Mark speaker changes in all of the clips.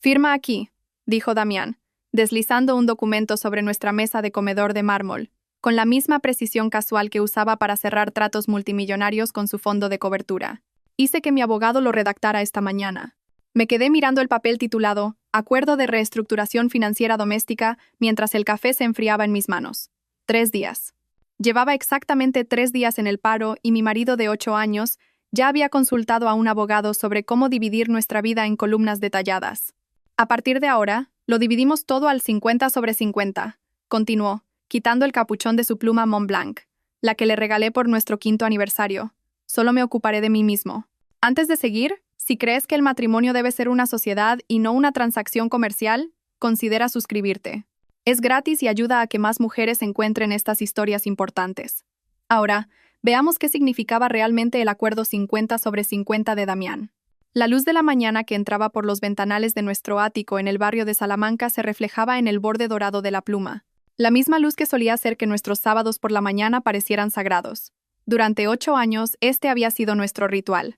Speaker 1: Firma aquí, dijo Damián, deslizando un documento sobre nuestra mesa de comedor de mármol, con la misma precisión casual que usaba para cerrar tratos multimillonarios con su fondo de cobertura. Hice que mi abogado lo redactara esta mañana. Me quedé mirando el papel titulado Acuerdo de Reestructuración Financiera Doméstica mientras el café se enfriaba en mis manos. 3 días. Llevaba exactamente 3 días en el paro y mi marido de 8 años ya había consultado a un abogado sobre cómo dividir nuestra vida en columnas detalladas. A partir de ahora, lo dividimos todo al 50/50, continuó, quitando el capuchón de su pluma Montblanc, la que le regalé por nuestro 5º aniversario. Solo me ocuparé de mí mismo. Antes de seguir, si crees que el matrimonio debe ser una sociedad y no una transacción comercial, considera suscribirte. Es gratis y ayuda a que más mujeres encuentren estas historias importantes. Ahora, veamos qué significaba realmente el acuerdo 50/50 de Damián. La luz de la mañana que entraba por los ventanales de nuestro ático en el barrio de Salamanca se reflejaba en el borde dorado de la pluma. La misma luz que solía hacer que nuestros sábados por la mañana parecieran sagrados. Durante 8 años, este había sido nuestro ritual.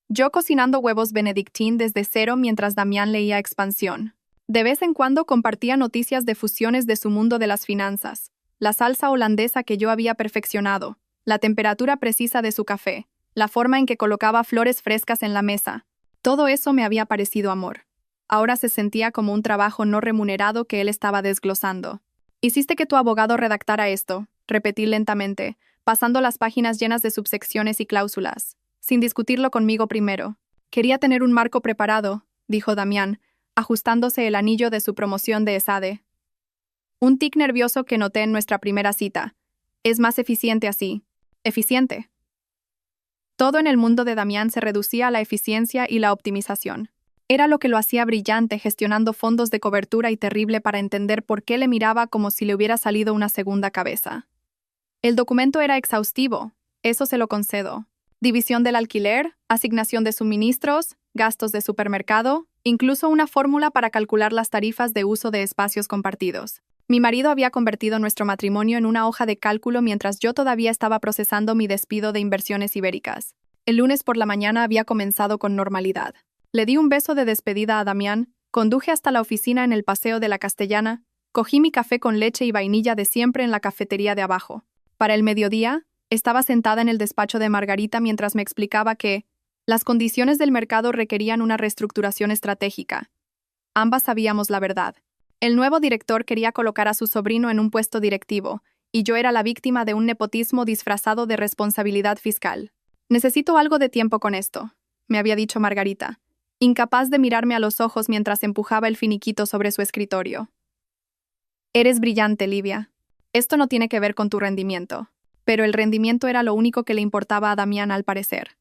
Speaker 1: Yo cocinando huevos Benedictine desde cero mientras Damián leía Expansión. De vez en cuando compartía noticias de fusiones de su mundo de las finanzas, la salsa holandesa que yo había perfeccionado, la temperatura precisa de su café, la forma en que colocaba flores frescas en la mesa. Todo eso me había parecido amor. Ahora se sentía como un trabajo no remunerado que él estaba desglosando. Hiciste que tu abogado redactara esto, repetí lentamente, pasando las páginas llenas de subsecciones y cláusulas, sin discutirlo conmigo primero. Quería tener un marco preparado, dijo Damián, ajustándose el anillo de su promoción de ESADE. Un tic nervioso que noté en nuestra primera cita. Es más eficiente así. Eficiente. Todo en el mundo de Damián se reducía a la eficiencia y la optimización. Era lo que lo hacía brillante gestionando fondos de cobertura y terrible para entender por qué le miraba como si le hubiera salido una segunda cabeza. El documento era exhaustivo, eso se lo concedo. División del alquiler, asignación de suministros, gastos de supermercado, incluso una fórmula para calcular las tarifas de uso de espacios compartidos. Mi marido había convertido nuestro matrimonio en una hoja de cálculo mientras yo todavía estaba procesando mi despido de Inversiones Ibéricas. El lunes por la mañana había comenzado con normalidad. Le di un beso de despedida a Damián, conduje hasta la oficina en el Paseo de la Castellana, cogí mi café con leche y vainilla de siempre en la cafetería de abajo. Para el mediodía, estaba sentada en el despacho de Margarita mientras me explicaba que las condiciones del mercado requerían una reestructuración estratégica. Ambas sabíamos la verdad. El nuevo director quería colocar a su sobrino en un puesto directivo, y yo era la víctima de un nepotismo disfrazado de responsabilidad fiscal. Necesito algo de tiempo con esto, me había dicho Margarita, incapaz de mirarme a los ojos mientras empujaba el finiquito sobre su escritorio. Eres brillante, Livia. Esto no tiene que ver con tu rendimiento. Pero el rendimiento era lo único que le importaba a Damián al parecer.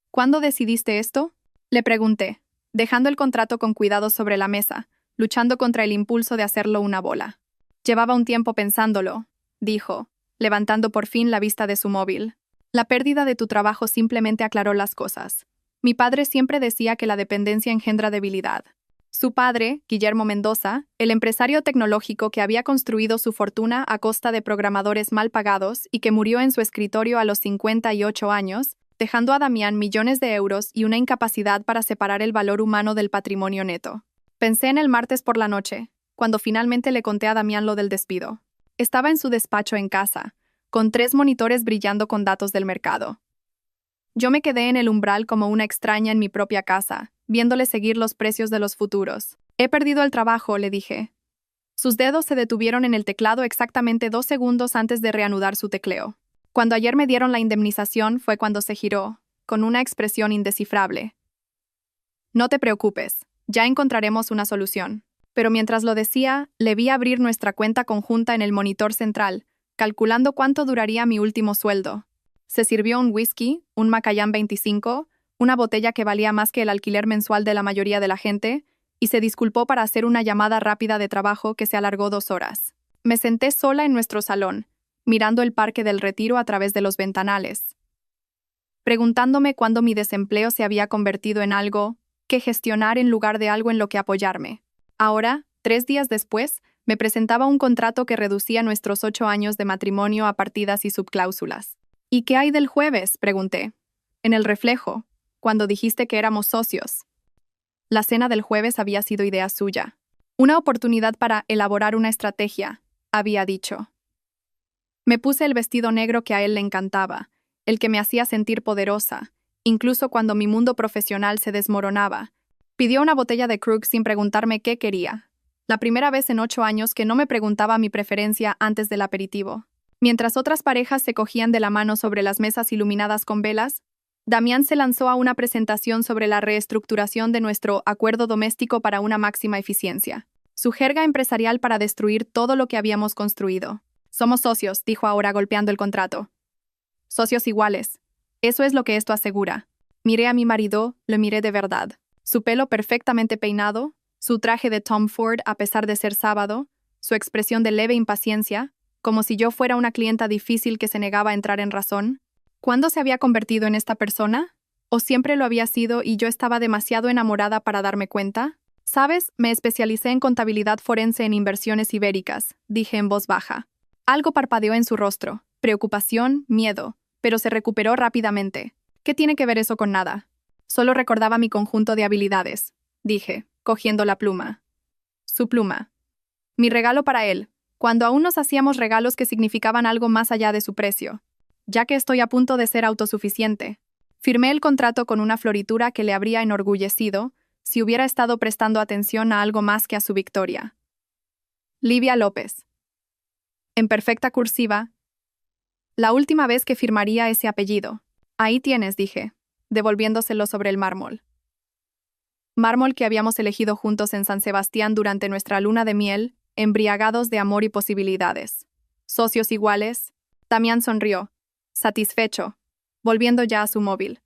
Speaker 1: ¿Cuándo decidiste esto? Le pregunté, dejando el contrato con cuidado sobre la mesa, luchando contra el impulso de hacerlo una bola. Llevaba un tiempo pensándolo, dijo, levantando por fin la vista de su móvil. La pérdida de tu trabajo simplemente aclaró las cosas. Mi padre siempre decía que la dependencia engendra debilidad. Su padre, Guillermo Mendoza, el empresario tecnológico que había construido su fortuna a costa de programadores mal pagados y que murió en su escritorio a los 58 años, dejando a Damián millones de euros y una incapacidad para separar el valor humano del patrimonio neto. Pensé en el martes por la noche, cuando finalmente le conté a Damián lo del despido. Estaba en su despacho en casa, con 3 monitores brillando con datos del mercado. Yo me quedé en el umbral como una extraña en mi propia casa, viéndole seguir los precios de los futuros. He perdido el trabajo, le dije. Sus dedos se detuvieron en el teclado exactamente 2 segundos antes de reanudar su tecleo. Cuando ayer me dieron la indemnización fue cuando se giró, con una expresión indescifrable. No te preocupes, ya encontraremos una solución. Pero mientras lo decía, le vi abrir nuestra cuenta conjunta en el monitor central, calculando cuánto duraría mi último sueldo. Se sirvió un whisky, un Macallan 25, una botella que valía más que el alquiler mensual de la mayoría de la gente, y se disculpó para hacer una llamada rápida de trabajo que se alargó 2 horas. Me senté sola en nuestro salón, mirando el Parque del Retiro a través de los ventanales, preguntándome cuándo mi desempleo se había convertido en algo que gestionar en lugar de algo en lo que apoyarme. Ahora, 3 días después, me presentaba un contrato que reducía nuestros 8 años de matrimonio a partidas y subcláusulas. ¿Y qué hay del jueves?, pregunté. En el reflejo, cuando dijiste que éramos socios. La cena del jueves había sido idea suya. Una oportunidad para elaborar una estrategia, había dicho. Me puse el vestido negro que a él le encantaba, el que me hacía sentir poderosa, incluso cuando mi mundo profesional se desmoronaba. Pidió una botella de Krug sin preguntarme qué quería. La primera vez en 8 años que no me preguntaba mi preferencia antes del aperitivo. Mientras otras parejas se cogían de la mano sobre las mesas iluminadas con velas, Damián se lanzó a una presentación sobre la reestructuración de nuestro acuerdo doméstico para una máxima eficiencia. Su jerga empresarial para destruir todo lo que habíamos construido. Somos socios, dijo ahora golpeando el contrato. Socios iguales. Eso es lo que esto asegura. Miré a mi marido, lo miré de verdad. Su pelo perfectamente peinado, su traje de Tom Ford a pesar de ser sábado, su expresión de leve impaciencia, como si yo fuera una clienta difícil que se negaba a entrar en razón. ¿Cuándo se había convertido en esta persona? ¿O siempre lo había sido y yo estaba demasiado enamorada para darme cuenta? ¿Sabes? Me especialicé en contabilidad forense en inversiones ibéricas, dije en voz baja. Algo parpadeó en su rostro, preocupación, miedo, pero se recuperó rápidamente. ¿Qué tiene que ver eso con nada? Solo recordaba mi conjunto de habilidades, dije, cogiendo la pluma. Su pluma. Mi regalo para él, cuando aún nos hacíamos regalos que significaban algo más allá de su precio. Ya que estoy a punto de ser autosuficiente. Firmé el contrato con una floritura que le habría enorgullecido si hubiera estado prestando atención a algo más que a su victoria. Livia López. En perfecta cursiva. La última vez que firmaría ese apellido. Ahí tienes, dije, devolviéndoselo sobre el mármol. Mármol que habíamos elegido juntos en San Sebastián durante nuestra luna de miel, embriagados de amor y posibilidades. Socios iguales. Damián sonrió, satisfecho, volviendo ya a su móvil.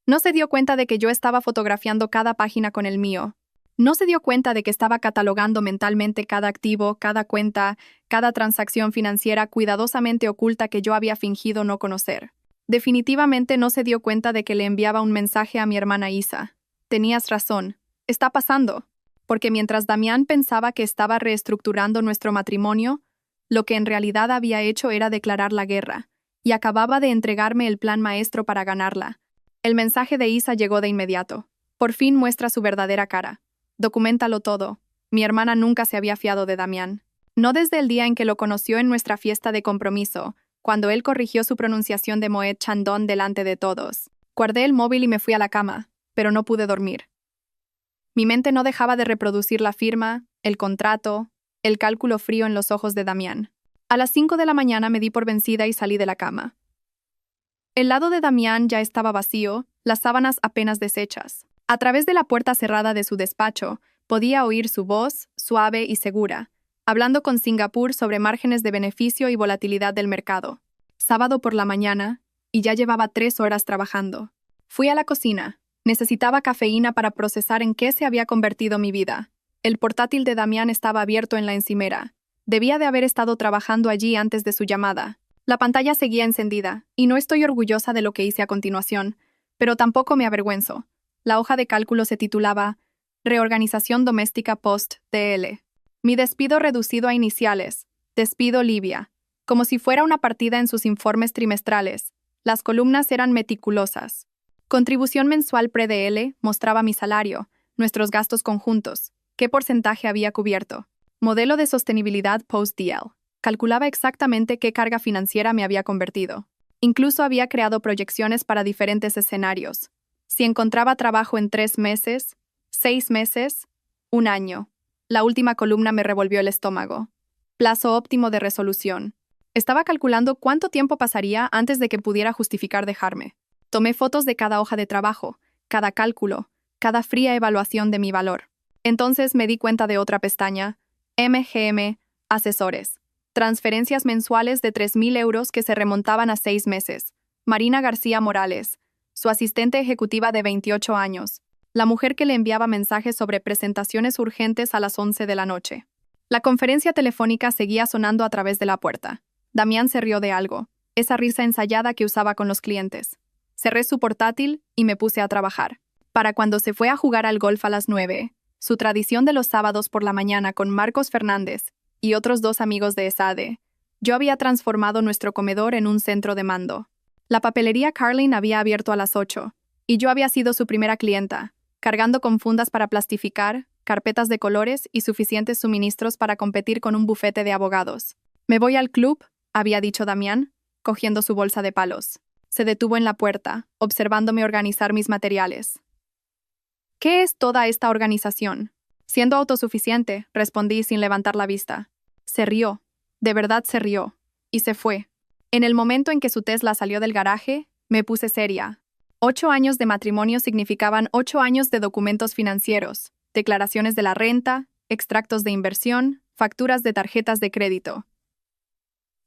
Speaker 1: No se dio cuenta de que yo estaba fotografiando cada página con el mío. No se dio cuenta de que estaba catalogando mentalmente cada activo, cada cuenta, cada transacción financiera cuidadosamente oculta que yo había fingido no conocer. Definitivamente no se dio cuenta de que le enviaba un mensaje a mi hermana Isa. Tenías razón. Está pasando. Porque mientras Damián pensaba que estaba reestructurando nuestro matrimonio, lo que en realidad había hecho era declarar la guerra, y acababa de entregarme el plan maestro para ganarla. El mensaje de Isa llegó de inmediato. Por fin muestra su verdadera cara. Documéntalo todo. Mi hermana nunca se había fiado de Damián. No desde el día en que lo conoció en nuestra fiesta de compromiso, cuando él corrigió su pronunciación de Moet Chandon delante de todos. Guardé el móvil y me fui a la cama, pero no pude dormir. Mi mente no dejaba de reproducir la firma, el contrato, el cálculo frío en los ojos de Damián. A las 5 de la mañana me di por vencida y salí de la cama. El lado de Damián ya estaba vacío, las sábanas apenas deshechas. A través de la puerta cerrada de su despacho, podía oír su voz, suave y segura, hablando con Singapur sobre márgenes de beneficio y volatilidad del mercado. Sábado por la mañana, y ya llevaba 3 horas trabajando. Fui a la cocina. Necesitaba cafeína para procesar en qué se había convertido mi vida. El portátil de Damián estaba abierto en la encimera. Debía de haber estado trabajando allí antes de su llamada. La pantalla seguía encendida, y no estoy orgullosa de lo que hice a continuación, pero tampoco me avergüenzo. La hoja de cálculo se titulaba Reorganización Doméstica Post-DL. Mi despido reducido a iniciales. Despido Livia. Como si fuera una partida en sus informes trimestrales. Las columnas eran meticulosas. Contribución mensual pre-DL mostraba mi salario, nuestros gastos conjuntos, qué porcentaje había cubierto. Modelo de sostenibilidad post-DL. Calculaba exactamente qué carga financiera me había convertido. Incluso había creado proyecciones para diferentes escenarios. Si encontraba trabajo en 3 meses, 6 meses, 1 año. La última columna me revolvió el estómago. Plazo óptimo de resolución. Estaba calculando cuánto tiempo pasaría antes de que pudiera justificar dejarme. Tomé fotos de cada hoja de trabajo, cada cálculo, cada fría evaluación de mi valor. Entonces me di cuenta de otra pestaña, MGM, Asesores. Transferencias mensuales de 3.000 euros que se remontaban a 6 meses. Marina García Morales, su asistente ejecutiva de 28 años, la mujer que le enviaba mensajes sobre presentaciones urgentes a las 11 de la noche. La conferencia telefónica seguía sonando a través de la puerta. Damián se rió de algo, esa risa ensayada que usaba con los clientes. Cerré su portátil y me puse a trabajar. Para cuando se fue a jugar al golf a las 9, su tradición de los sábados por la mañana con Marcos Fernández y otros 2 amigos de ESADE, yo había transformado nuestro comedor en un centro de mando. La papelería Carlin había abierto a las 8, y yo había sido su primera clienta, cargando con fundas para plastificar, carpetas de colores y suficientes suministros para competir con un bufete de abogados. «Me voy al club», había dicho Damián, cogiendo su bolsa de palos. Se detuvo en la puerta, observándome organizar mis materiales. «¿Qué es toda esta organización?» «Siendo autosuficiente», respondí sin levantar la vista. Se rió, de verdad se rió, y se fue. En el momento en que su Tesla salió del garaje, me puse seria. 8 años de matrimonio significaban 8 años de documentos financieros, declaraciones de la renta, extractos de inversión, facturas de tarjetas de crédito.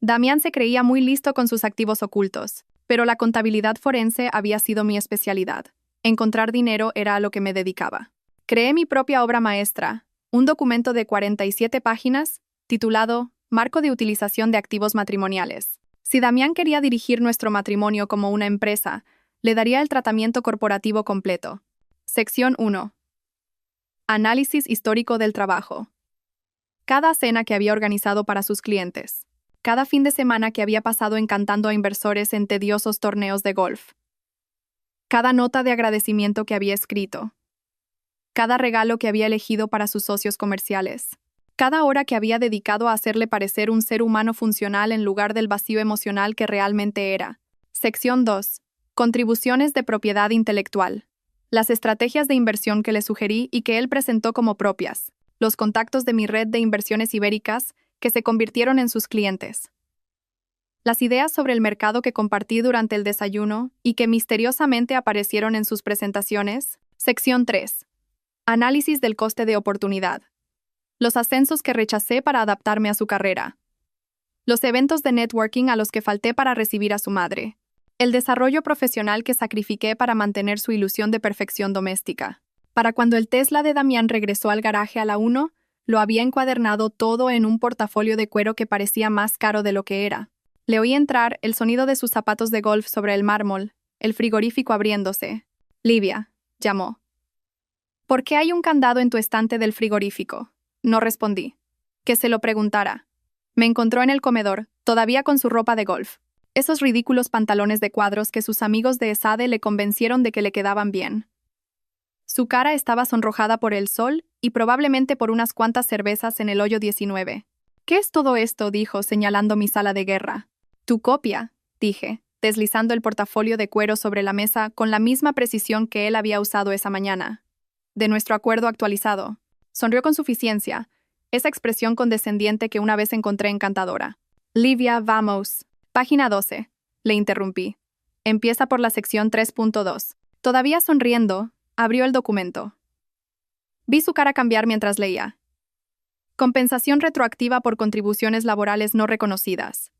Speaker 1: Damián se creía muy listo con sus activos ocultos, pero la contabilidad forense había sido mi especialidad. Encontrar dinero era a lo que me dedicaba. Creé mi propia obra maestra, un documento de 47 páginas, titulado Marco de utilización de activos matrimoniales. Si Damián quería dirigir nuestro matrimonio como una empresa, le daría el tratamiento corporativo completo. Sección 1. Análisis histórico del trabajo. Cada cena que había organizado para sus clientes. Cada fin de semana que había pasado encantando a inversores en tediosos torneos de golf. Cada nota de agradecimiento que había escrito. Cada regalo que había elegido para sus socios comerciales. Cada hora que había dedicado a hacerle parecer un ser humano funcional en lugar del vacío emocional que realmente era. Sección 2. Contribuciones de propiedad intelectual. Las estrategias de inversión que le sugerí y que él presentó como propias. Los contactos de mi red de inversiones ibéricas que se convirtieron en sus clientes. Las ideas sobre el mercado que compartí durante el desayuno y que misteriosamente aparecieron en sus presentaciones. Sección 3. Análisis del coste de oportunidad. Los ascensos que rechacé para adaptarme a su carrera. Los eventos de networking a los que falté para recibir a su madre. El desarrollo profesional que sacrifiqué para mantener su ilusión de perfección doméstica. Para cuando el Tesla de Damián regresó al garaje a la 1, lo había encuadernado todo en un portafolio de cuero que parecía más caro de lo que era. Le oí entrar, el sonido de sus zapatos de golf sobre el mármol, el frigorífico abriéndose. «Livia», llamó. «¿Por qué hay un candado en tu estante del frigorífico?» No respondí. Que se lo preguntara. Me encontró en el comedor, todavía con su ropa de golf. Esos ridículos pantalones de cuadros que sus amigos de ESADE le convencieron de que le quedaban bien. Su cara estaba sonrojada por el sol y probablemente por unas cuantas cervezas en el hoyo 19. «¿Qué es todo esto?», dijo, señalando mi sala de guerra. «Tu copia», dije, deslizando el portafolio de cuero sobre la mesa con la misma precisión que él había usado esa mañana. «De nuestro acuerdo actualizado». Sonrió con suficiencia, esa expresión condescendiente que una vez encontré encantadora. «Livia, vamos». Página 12. Le interrumpí. Empieza por la sección 3.2. Todavía sonriendo, abrió el documento. Vi su cara cambiar mientras leía. Compensación retroactiva por contribuciones laborales no reconocidas.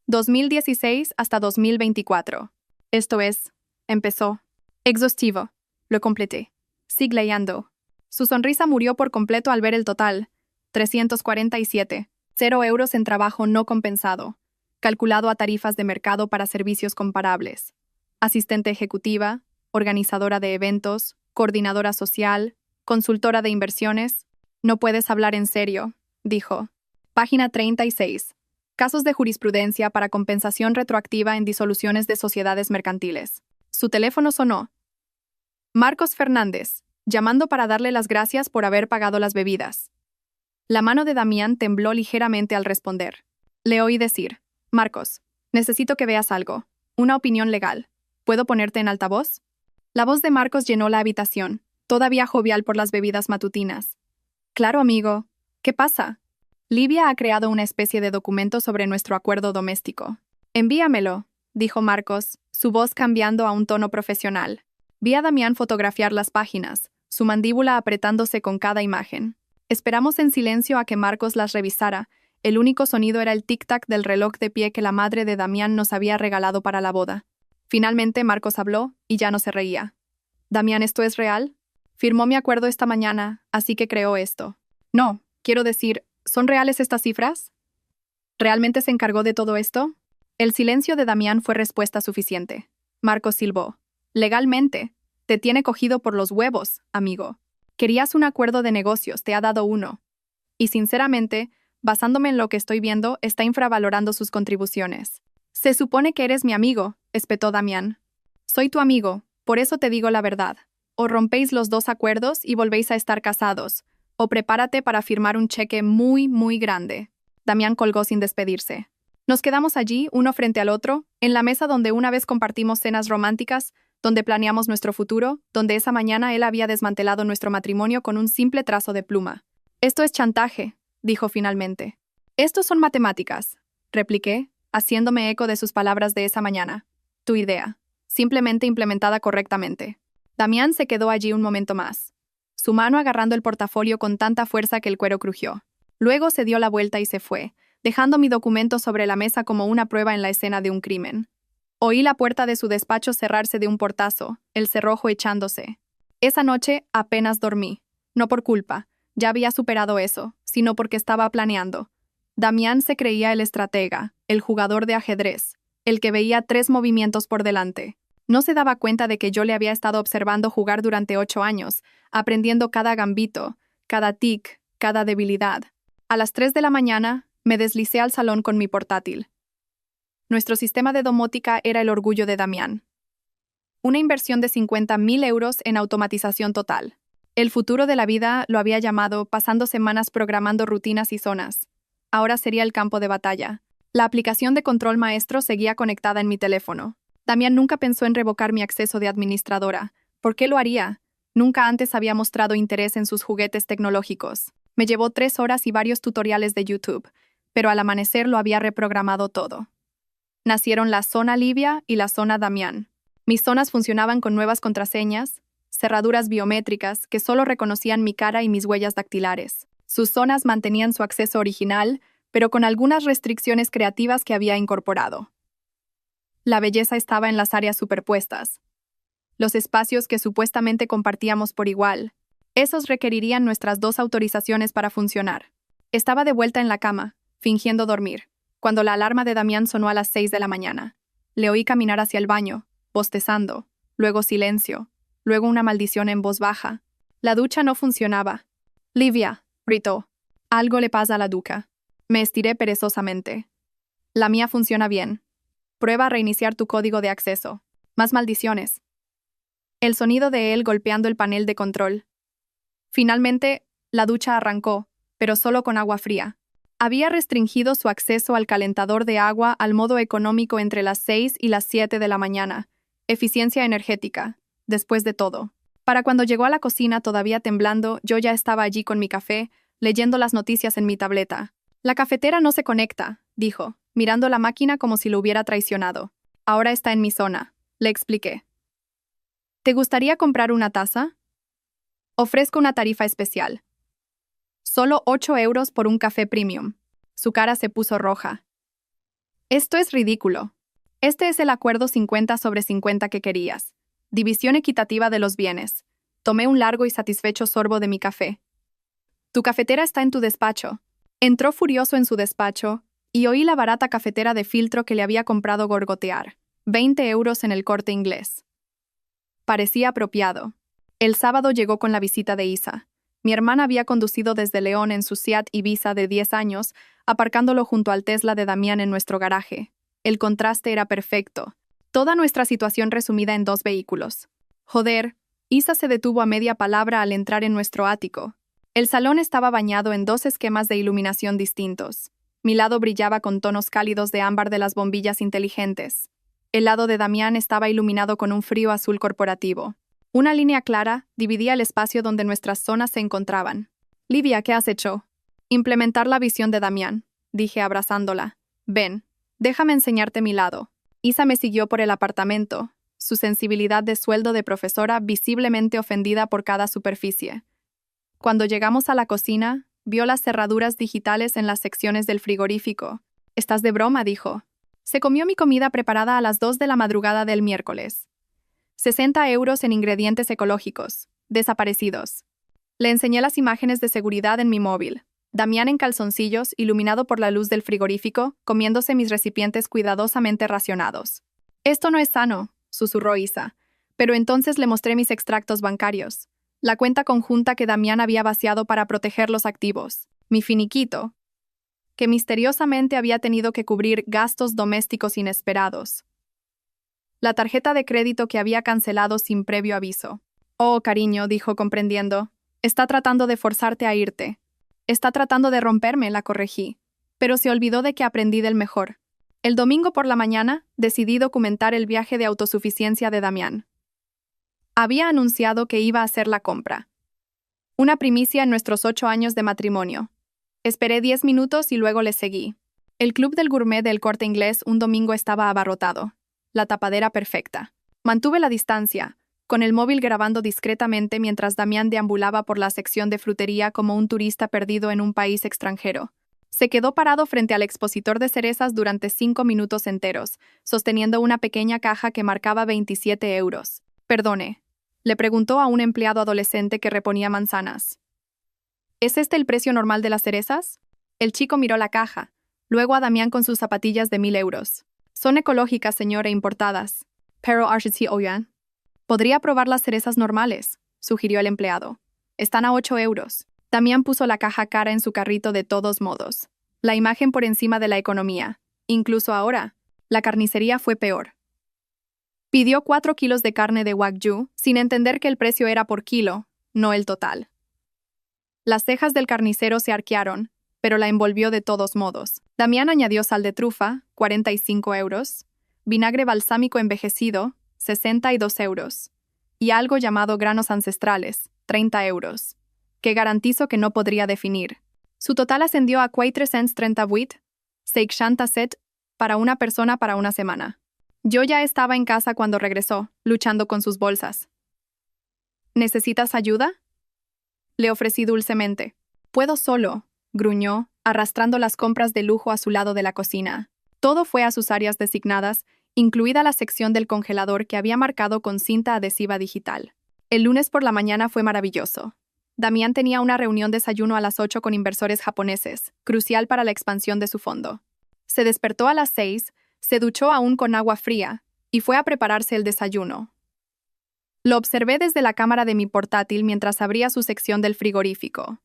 Speaker 1: 2016 hasta 2024. Esto es, empezó. Exhaustivo. Lo completé. Sigue leyendo. Su sonrisa murió por completo al ver el total. 347. 0 euros en trabajo no compensado. Calculado a tarifas de mercado para servicios comparables. Asistente ejecutiva, organizadora de eventos, coordinadora social, consultora de inversiones. «No puedes hablar en serio», dijo. Página 36. Casos de jurisprudencia para compensación retroactiva en disoluciones de sociedades mercantiles. Su teléfono sonó. Marcos Fernández, llamando para darle las gracias por haber pagado las bebidas. La mano de Damián tembló ligeramente al responder. Le oí decir: «Marcos, necesito que veas algo. Una opinión legal. ¿Puedo ponerte en altavoz?» La voz de Marcos llenó la habitación, todavía jovial por las bebidas matutinas. «Claro, amigo. ¿Qué pasa?» «Livia ha creado una especie de documento sobre nuestro acuerdo doméstico». «Envíamelo», dijo Marcos, su voz cambiando a un tono profesional. Vi a Damián fotografiar las páginas, su mandíbula apretándose con cada imagen. Esperamos en silencio a que Marcos las revisara. El único sonido era el tic-tac del reloj de pie que la madre de Damián nos había regalado para la boda. Finalmente Marcos habló y ya no se reía. «Damián, ¿esto es real? Firmó mi acuerdo esta mañana, así que creó esto». «No, quiero decir, ¿son reales estas cifras? ¿Realmente se encargó de todo esto?» El silencio de Damián fue respuesta suficiente. Marcos silbó. «Legalmente. Te tiene cogido por los huevos, amigo. Querías un acuerdo de negocios, te ha dado uno. Y sinceramente, basándome en lo que estoy viendo, está infravalorando sus contribuciones». «Se supone que eres mi amigo», espetó Damián. «Soy tu amigo, por eso te digo la verdad. O rompéis los dos acuerdos y volvéis a estar casados, o prepárate para firmar un cheque muy, muy grande. Damián colgó sin despedirse. Nos quedamos allí, uno frente al otro, en la mesa donde una vez compartimos cenas románticas, donde planeamos nuestro futuro, donde esa mañana él había desmantelado nuestro matrimonio con un simple trazo de pluma. Esto es chantaje, dijo finalmente. Estos son matemáticas, repliqué, haciéndome eco de sus palabras de esa mañana. Tu idea, simplemente implementada correctamente. Damián se quedó allí un momento más, su mano agarrando el portafolio con tanta fuerza que el cuero crujió. Luego se dio la vuelta y se fue, dejando mi documento sobre la mesa como una prueba en la escena de un crimen. Oí la puerta de su despacho cerrarse de un portazo, el cerrojo echándose. Esa noche apenas dormí. No por culpa, ya había superado eso, sino porque estaba planeando. Damián se creía el estratega, el jugador de ajedrez, el que veía 3 movimientos por delante. No se daba cuenta de que yo le había estado observando jugar durante 8 años, aprendiendo cada gambito, cada tic, cada debilidad. A las 3 de la mañana, me deslicé al salón con mi portátil. Nuestro sistema de domótica era el orgullo de Damián. Una inversión de 50.000 euros en automatización total. El futuro de la vida lo había llamado pasando semanas programando rutinas y zonas. Ahora sería el campo de batalla. La aplicación de control maestro seguía conectada en mi teléfono. Damián nunca pensó en revocar mi acceso de administradora. ¿Por qué lo haría? Nunca antes había mostrado interés en sus juguetes tecnológicos. Me llevó 3 horas y varios tutoriales de YouTube, pero al amanecer lo había reprogramado todo. Nacieron la zona Livia y la zona Damián. Mis zonas funcionaban con nuevas contraseñas, cerraduras biométricas que solo reconocían mi cara y mis huellas dactilares. Sus zonas mantenían su acceso original, pero con algunas restricciones creativas que había incorporado. La belleza estaba en las áreas superpuestas. Los espacios que supuestamente compartíamos por igual. Esos requerirían nuestras 2 autorizaciones para funcionar. Estaba de vuelta en la cama, fingiendo dormir, cuando la alarma de Damián sonó a las 6 de la mañana. Le oí caminar hacia el baño, bostezando, luego silencio, luego una maldición en voz baja. La ducha no funcionaba. «Livia», gritó. «Algo le pasa a la ducha». Me estiré perezosamente. «La mía funciona bien. Prueba a reiniciar tu código de acceso. Más maldiciones». El sonido de él golpeando el panel de control. Finalmente, la ducha arrancó, pero solo con agua fría. Había restringido su acceso al calentador de agua al modo económico entre las 6 y las 7 de la mañana. Eficiencia energética, después de todo. Para cuando llegó a la cocina todavía temblando, yo ya estaba allí con mi café, leyendo las noticias en mi tableta. «La cafetera no se conecta», dijo, mirando la máquina como si lo hubiera traicionado. «Ahora está en mi zona», le expliqué. «¿Te gustaría comprar una taza? Ofrezco una tarifa especial. Solo 8 euros por un café premium». Su cara se puso roja. «Esto es ridículo. Este es el acuerdo 50/50 que querías. División equitativa de los bienes». Tomé un largo y satisfecho sorbo de mi café. «Tu cafetera está en tu despacho». Entró furioso en su despacho y oí la barata cafetera de filtro que le había comprado gorgotear. 20 euros en el Corte Inglés. Parecía apropiado. El sábado llegó con la visita de Isa. Mi hermana había conducido desde León en su Seat Ibiza de 10 años, aparcándolo junto al Tesla de Damián en nuestro garaje. El contraste era perfecto. Toda nuestra situación resumida en 2 vehículos. Joder, Isa se detuvo a media palabra al entrar en nuestro ático. El salón estaba bañado en 2 esquemas de iluminación distintos. Mi lado brillaba con tonos cálidos de ámbar de las bombillas inteligentes. El lado de Damián estaba iluminado con un frío azul corporativo. Una línea clara dividía el espacio donde nuestras zonas se encontraban. «Livia, ¿qué has hecho?» «Implementar la visión de Damián», dije abrazándola. «Ven, déjame enseñarte mi lado». Isa me siguió por el apartamento, su sensibilidad de sueldo de profesora visiblemente ofendida por cada superficie. Cuando llegamos a la cocina, vio las cerraduras digitales en las secciones del frigorífico. «¿Estás de broma?», dijo. Se comió mi comida preparada a las 2 de la madrugada del miércoles. 60 euros en ingredientes ecológicos, desaparecidos. Le enseñé las imágenes de seguridad en mi móvil. Damián en calzoncillos, iluminado por la luz del frigorífico, comiéndose mis recipientes cuidadosamente racionados. «Esto no es sano», susurró Isa. Pero entonces le mostré mis extractos bancarios. La cuenta conjunta que Damián había vaciado para proteger los activos. Mi finiquito, que misteriosamente había tenido que cubrir gastos domésticos inesperados. La tarjeta de crédito que había cancelado sin previo aviso. Oh, cariño, dijo comprendiendo. Está tratando de forzarte a irte. Está tratando de romperme, la corregí. Pero se olvidó de que aprendí del mejor. El domingo por la mañana, decidí documentar el viaje de autosuficiencia de Damián. Había anunciado que iba a hacer la compra. Una primicia en nuestros 8 años de matrimonio. Esperé 10 minutos y luego le seguí. El club del gourmet del Corte Inglés un domingo estaba abarrotado. La tapadera perfecta. Mantuve la distancia, con el móvil grabando discretamente mientras Damián deambulaba por la sección de frutería como un turista perdido en un país extranjero. Se quedó parado frente al expositor de cerezas durante 5 minutos enteros, sosteniendo una pequeña caja que marcaba 27 euros. Perdone, le preguntó a un empleado adolescente que reponía manzanas. ¿Es este el precio normal de las cerezas? El chico miró la caja, luego a Damián con sus zapatillas de 1.000 euros. Son ecológicas, señor, e importadas. Pero architecto oyan. Podría probar las cerezas normales, sugirió el empleado. Están a 8 euros. Damián puso la caja cara en su carrito de todos modos. La imagen por encima de la economía. Incluso ahora, la carnicería fue peor. Pidió 4 kilos de carne de Wagyu, sin entender que el precio era por kilo, no el total. Las cejas del carnicero se arquearon, pero la envolvió de todos modos. Damián añadió sal de trufa, 45 euros, vinagre balsámico envejecido, 62 euros, y algo llamado granos ancestrales, 30 euros, que garantizo que no podría definir. Su total ascendió a 438, 607, para una persona para una semana. Yo ya estaba en casa cuando regresó, luchando con sus bolsas. ¿Necesitas ayuda? Le ofrecí dulcemente. Puedo solo, gruñó, arrastrando las compras de lujo a su lado de la cocina. Todo fue a sus áreas designadas, incluida la sección del congelador que había marcado con cinta adhesiva digital. El lunes por la mañana fue maravilloso. Damián tenía una reunión desayuno a las 8 con inversores japoneses, crucial para la expansión de su fondo. Se despertó a las 6, se duchó aún con agua fría, y fue a prepararse el desayuno. Lo observé desde la cámara de mi portátil mientras abría su sección del frigorífico.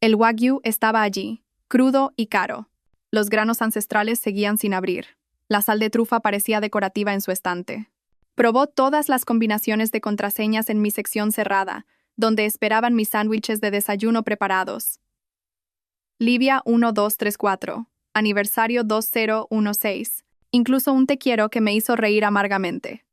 Speaker 1: El Wagyu estaba allí, crudo y caro. Los granos ancestrales seguían sin abrir. La sal de trufa parecía decorativa en su estante. Probó todas las combinaciones de contraseñas en mi sección cerrada, donde esperaban mis sándwiches de desayuno preparados. Livia 1234, aniversario 2016, incluso un te quiero que me hizo reír amargamente.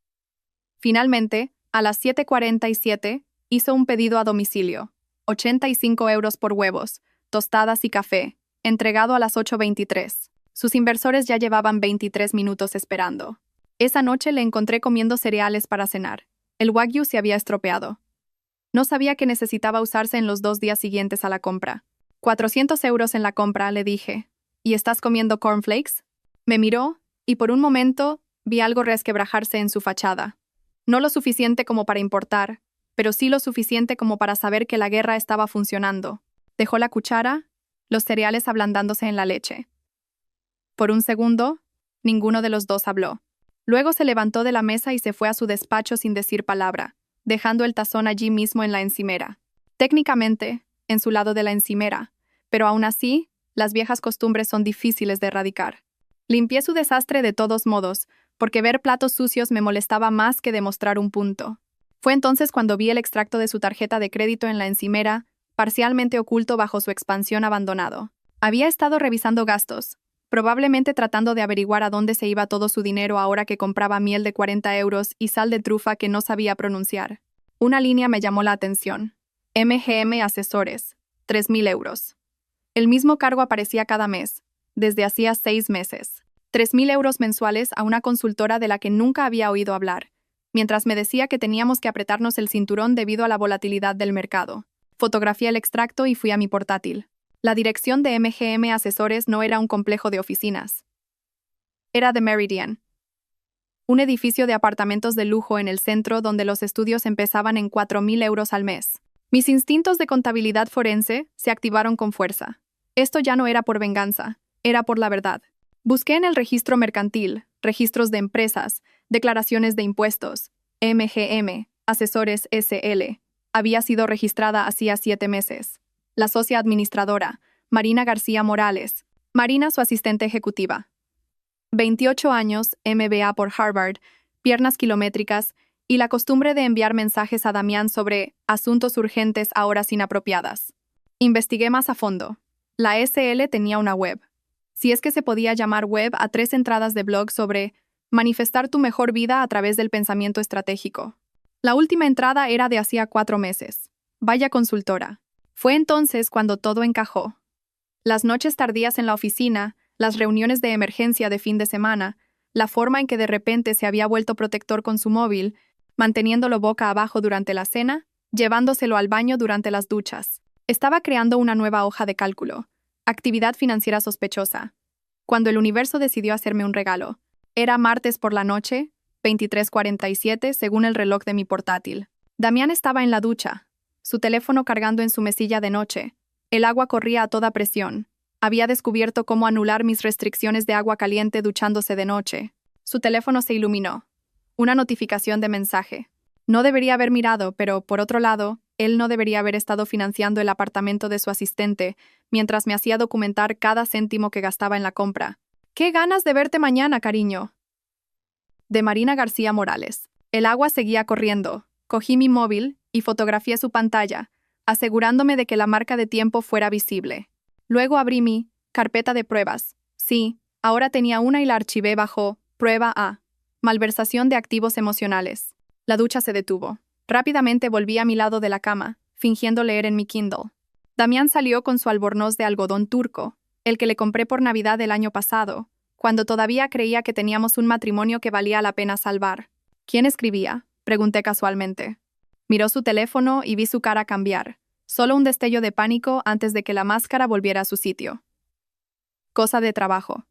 Speaker 1: Finalmente, a las 7:47, hizo un pedido a domicilio, 85 euros por huevos, tostadas y café, entregado a las 8:23. Sus inversores ya llevaban 23 minutos esperando. Esa noche le encontré comiendo cereales para cenar. El Wagyu se había estropeado. No sabía que necesitaba usarse en los 2 días siguientes a la compra. 400 euros en la compra, le dije. ¿Y estás comiendo cornflakes? Me miró, y por un momento vi algo resquebrajarse en su fachada. No lo suficiente como para importar, pero sí lo suficiente como para saber que la guerra estaba funcionando. Dejó la cuchara, los cereales ablandándose en la leche. Por un segundo, ninguno de los dos habló. Luego se levantó de la mesa y se fue a su despacho sin decir palabra, dejando el tazón allí mismo en la encimera. Técnicamente, en su lado de la encimera, pero aún así, las viejas costumbres son difíciles de erradicar. Limpié su desastre de todos modos, porque ver platos sucios me molestaba más que demostrar un punto. Fue entonces cuando vi el extracto de su tarjeta de crédito en la encimera, parcialmente oculto bajo su expansión abandonado. Había estado revisando gastos, probablemente tratando de averiguar a dónde se iba todo su dinero ahora que compraba miel de 40 euros y sal de trufa que no sabía pronunciar. Una línea me llamó la atención. MGM Asesores, 3.000 euros. El mismo cargo aparecía cada mes, desde hacía 6 meses. 3.000 euros mensuales a una consultora de la que nunca había oído hablar, mientras me decía que teníamos que apretarnos el cinturón debido a la volatilidad del mercado. Fotografié el extracto y fui a mi portátil. La dirección de MGM Asesores no era un complejo de oficinas. Era The Meridian, un edificio de apartamentos de lujo en el centro donde los estudios empezaban en 4.000 euros al mes. Mis instintos de contabilidad forense se activaron con fuerza. Esto ya no era por venganza, era por la verdad. Busqué en el registro mercantil, registros de empresas, declaraciones de impuestos. MGM, Asesores SL, había sido registrada hacía 7 meses. La socia administradora, Marina García Morales. Marina, su asistente ejecutiva. 28 años, MBA por Harvard, piernas kilométricas y la costumbre de enviar mensajes a Damián sobre asuntos urgentes a horas inapropiadas. Investigué más a fondo. La SL tenía una web, si es que se podía llamar web, a 3 entradas de blog sobre manifestar tu mejor vida a través del pensamiento estratégico. La última entrada era de hacía 4 meses. Vaya consultora. Fue entonces cuando todo encajó. Las noches tardías en la oficina, las reuniones de emergencia de fin de semana, la forma en que de repente se había vuelto protector con su móvil, manteniéndolo boca abajo durante la cena, llevándoselo al baño durante las duchas. Estaba creando una nueva hoja de cálculo. Actividad financiera sospechosa. Cuando el universo decidió hacerme un regalo. Era martes por la noche, 23:47, según el reloj de mi portátil. Damián estaba en la ducha, su teléfono cargando en su mesilla de noche. El agua corría a toda presión. Había descubierto cómo anular mis restricciones de agua caliente duchándose de noche. Su teléfono se iluminó. Una notificación de mensaje. No debería haber mirado, pero, por otro lado, él no debería haber estado financiando el apartamento de su asistente mientras me hacía documentar cada céntimo que gastaba en la compra. ¡Qué ganas de verte mañana, cariño! De Marina García Morales. El agua seguía corriendo. Cogí mi móvil y fotografié su pantalla, asegurándome de que la marca de tiempo fuera visible. Luego abrí mi carpeta de pruebas. Sí, ahora tenía una y la archivé bajo Prueba A. Malversación de activos emocionales. La ducha se detuvo. Rápidamente volví a mi lado de la cama, fingiendo leer en mi Kindle. Damián salió con su albornoz de algodón turco, el que le compré por Navidad del año pasado, cuando todavía creía que teníamos un matrimonio que valía la pena salvar. ¿Quién escribía?, pregunté casualmente. Miró su teléfono y vi su cara cambiar. Solo un destello de pánico antes de que la máscara volviera a su sitio. Cosa de trabajo.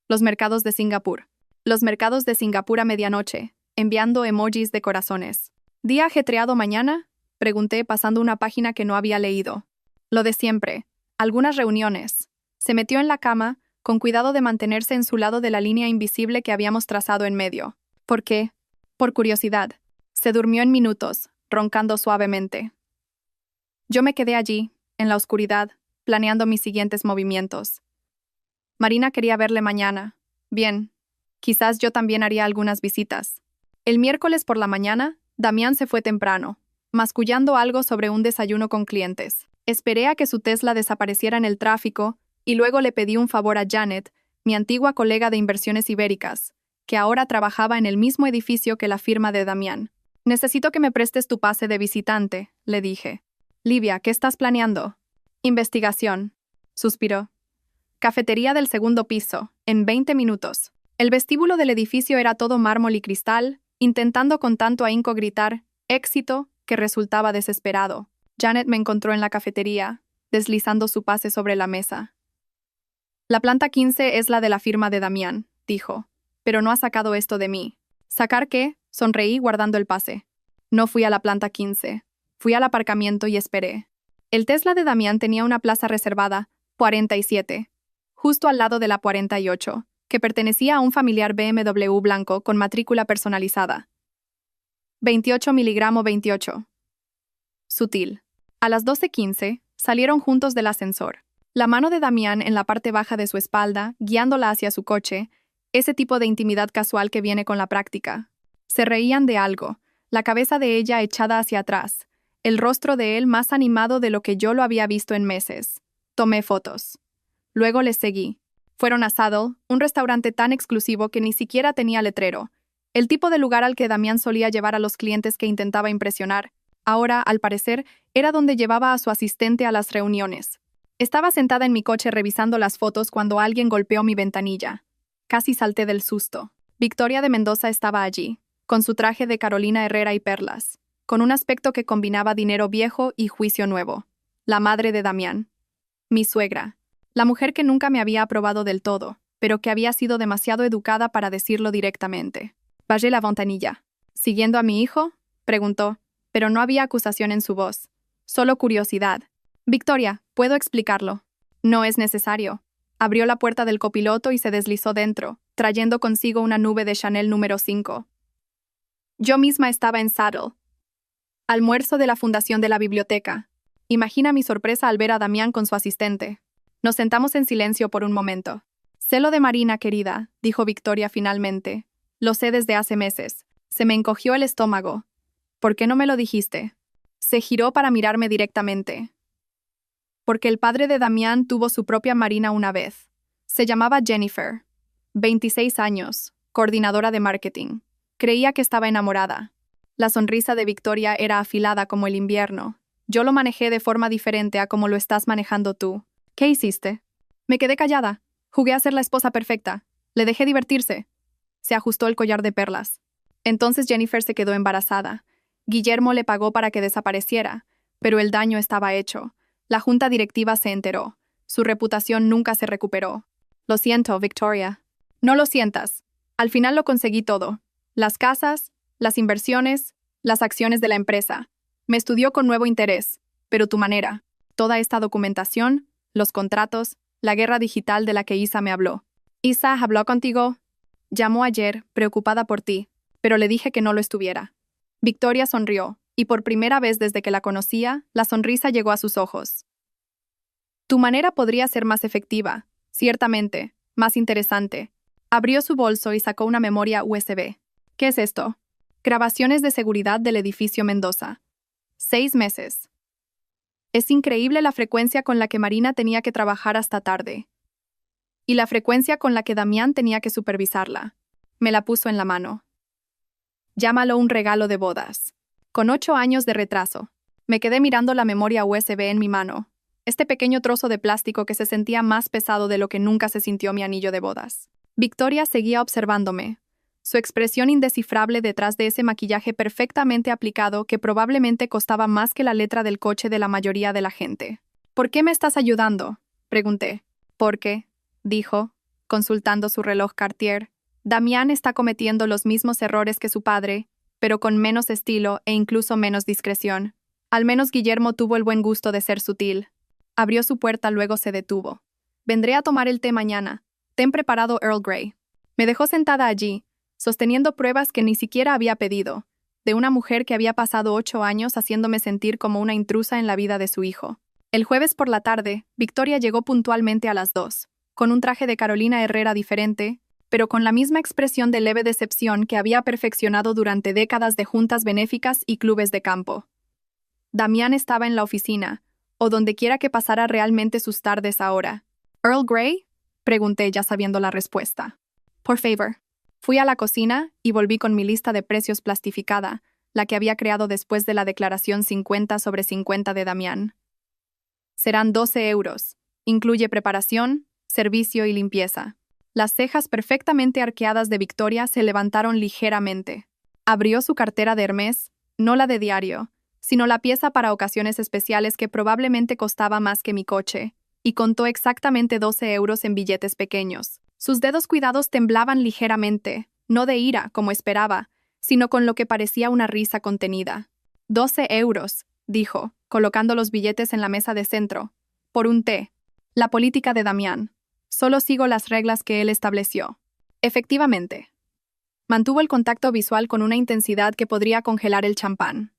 Speaker 1: Los mercados de Singapur. Los mercados de Singapur a medianoche, enviando emojis de corazones. ¿Día ajetreado mañana?, pregunté pasando una página que no había leído. Lo de siempre. Algunas reuniones. Se metió en la cama, con cuidado de mantenerse en su lado de la línea invisible que habíamos trazado en medio. ¿Por qué? Por curiosidad. Se durmió en minutos, roncando suavemente. Yo me quedé allí, en la oscuridad, planeando mis siguientes movimientos. Marina quería verle mañana. Bien. Quizás yo también haría algunas visitas. El miércoles por la mañana, Damián se fue temprano, mascullando algo sobre un desayuno con clientes. Esperé a que su Tesla desapareciera en el tráfico y luego le pedí un favor a Janet, mi antigua colega de inversiones ibéricas, que ahora trabajaba en el mismo edificio que la firma de Damián. Necesito que me prestes tu pase de visitante, le dije. Livia, ¿qué estás planeando? Investigación, suspiró. Cafetería del segundo piso, en 20 minutos. El vestíbulo del edificio era todo mármol y cristal, intentando con tanto ahínco gritar «éxito», que resultaba desesperado. Janet me encontró en la cafetería, deslizando su pase sobre la mesa. La planta 15 es la de la firma de Damián, dijo, pero no ha sacado esto de mí. ¿Sacar qué? Sonreí guardando el pase. No fui a la planta 15. Fui al aparcamiento y esperé. El Tesla de Damián tenía una plaza reservada, 47, justo al lado de la 48, que pertenecía a un familiar BMW blanco con matrícula personalizada. 28 miligramo 28. Sutil. A las 12:15, salieron juntos del ascensor. La mano de Damián en la parte baja de su espalda, guiándola hacia su coche, ese tipo de intimidad casual que viene con la práctica. Se reían de algo, la cabeza de ella echada hacia atrás, el rostro de él más animado de lo que yo lo había visto en meses. Tomé fotos. Luego les seguí. Fueron a Saddle, un restaurante tan exclusivo que ni siquiera tenía letrero, el tipo de lugar al que Damián solía llevar a los clientes que intentaba impresionar. Ahora, al parecer, era donde llevaba a su asistente a las reuniones. Estaba sentada en mi coche revisando las fotos cuando alguien golpeó mi ventanilla. Casi salté del susto. Victoria de Mendoza estaba allí, con su traje de Carolina Herrera y perlas, con un aspecto que combinaba dinero viejo y juicio nuevo. La madre de Damián. Mi suegra. La mujer que nunca me había aprobado del todo, pero que había sido demasiado educada para decirlo directamente. Bajé la ventanilla. ¿Siguiendo a mi hijo?, preguntó, pero no había acusación en su voz. Solo curiosidad. Victoria, ¿puedo explicarlo? No es necesario. Abrió la puerta del copiloto y se deslizó dentro, trayendo consigo una nube de Chanel número 5. Yo misma estaba en Saddle. Almuerzo de la fundación de la biblioteca. Imagina mi sorpresa al ver a Damián con su asistente. Nos sentamos en silencio por un momento. Sé lo de Marina, querida, dijo Victoria finalmente. Lo sé desde hace meses. Se me encogió el estómago. ¿Por qué no me lo dijiste? Se giró para mirarme directamente. Porque el padre de Damián tuvo su propia marina una vez. Se llamaba Jennifer. 26 años, coordinadora de marketing. Creía que estaba enamorada. La sonrisa de Victoria era afilada como el invierno. Yo lo manejé de forma diferente a como lo estás manejando tú. ¿Qué hiciste? Me quedé callada. Jugué a ser la esposa perfecta. Le dejé divertirse. Se ajustó el collar de perlas. Entonces Jennifer se quedó embarazada. Guillermo le pagó para que desapareciera, pero el daño estaba hecho. La junta directiva se enteró. Su reputación nunca se recuperó. Lo siento, Victoria. No lo sientas. Al final lo conseguí todo. Las casas, las inversiones, las acciones de la empresa. Me estudió con nuevo interés, pero tu manera, toda esta documentación, los contratos, la guerra digital de la que Isa me habló. ¿Isa habló contigo? Llamó ayer, preocupada por ti, pero le dije que no lo estuviera. Victoria sonrió, y por primera vez desde que la conocía, la sonrisa llegó a sus ojos. Tu manera podría ser más efectiva, ciertamente, más interesante. Abrió su bolso y sacó una memoria USB. ¿Qué es esto? Grabaciones de seguridad del edificio Mendoza. 6 meses. Es increíble la frecuencia con la que Marina tenía que trabajar hasta tarde. Y la frecuencia con la que Damián tenía que supervisarla. Me la puso en la mano. Llámalo un regalo de bodas. Con 8 años de retraso. Me quedé mirando la memoria USB en mi mano. Este pequeño trozo de plástico que se sentía más pesado de lo que nunca se sintió mi anillo de bodas. Victoria seguía observándome. Su expresión indescifrable detrás de ese maquillaje perfectamente aplicado que probablemente costaba más que la letra del coche de la mayoría de la gente. ¿Por qué me estás ayudando? Pregunté. Porque, dijo, consultando su reloj Cartier, Damián está cometiendo los mismos errores que su padre, pero con menos estilo e incluso menos discreción. Al menos Guillermo tuvo el buen gusto de ser sutil. Abrió su puerta, luego se detuvo. Vendré a tomar el té mañana. Ten preparado Earl Grey. Me dejó sentada allí, sosteniendo pruebas que ni siquiera había pedido, de una mujer que había pasado 8 años haciéndome sentir como una intrusa en la vida de su hijo. El jueves por la tarde, Victoria llegó puntualmente a las 2, con un traje de Carolina Herrera diferente, pero con la misma expresión de leve decepción que había perfeccionado durante décadas de juntas benéficas y clubes de campo. Damián estaba en la oficina, o donde quiera que pasara realmente sus tardes ahora. ¿Earl Grey? Pregunté ya sabiendo la respuesta. Por favor. Fui a la cocina y volví con mi lista de precios plastificada, la que había creado después de la declaración 50/50 de Damián. Serán 12 euros. Incluye preparación, servicio y limpieza. Las cejas perfectamente arqueadas de Victoria se levantaron ligeramente. Abrió su cartera de Hermès, no la de diario, sino la pieza para ocasiones especiales que probablemente costaba más que mi coche, y contó exactamente 12 euros en billetes pequeños. Sus dedos cuidados temblaban ligeramente, no de ira, como esperaba, sino con lo que parecía una risa contenida. 12 euros, dijo, colocando los billetes en la mesa de centro. Por un té. La política de Damián. Solo sigo las reglas que él estableció. Efectivamente. Mantuvo el contacto visual con una intensidad que podría congelar el champán.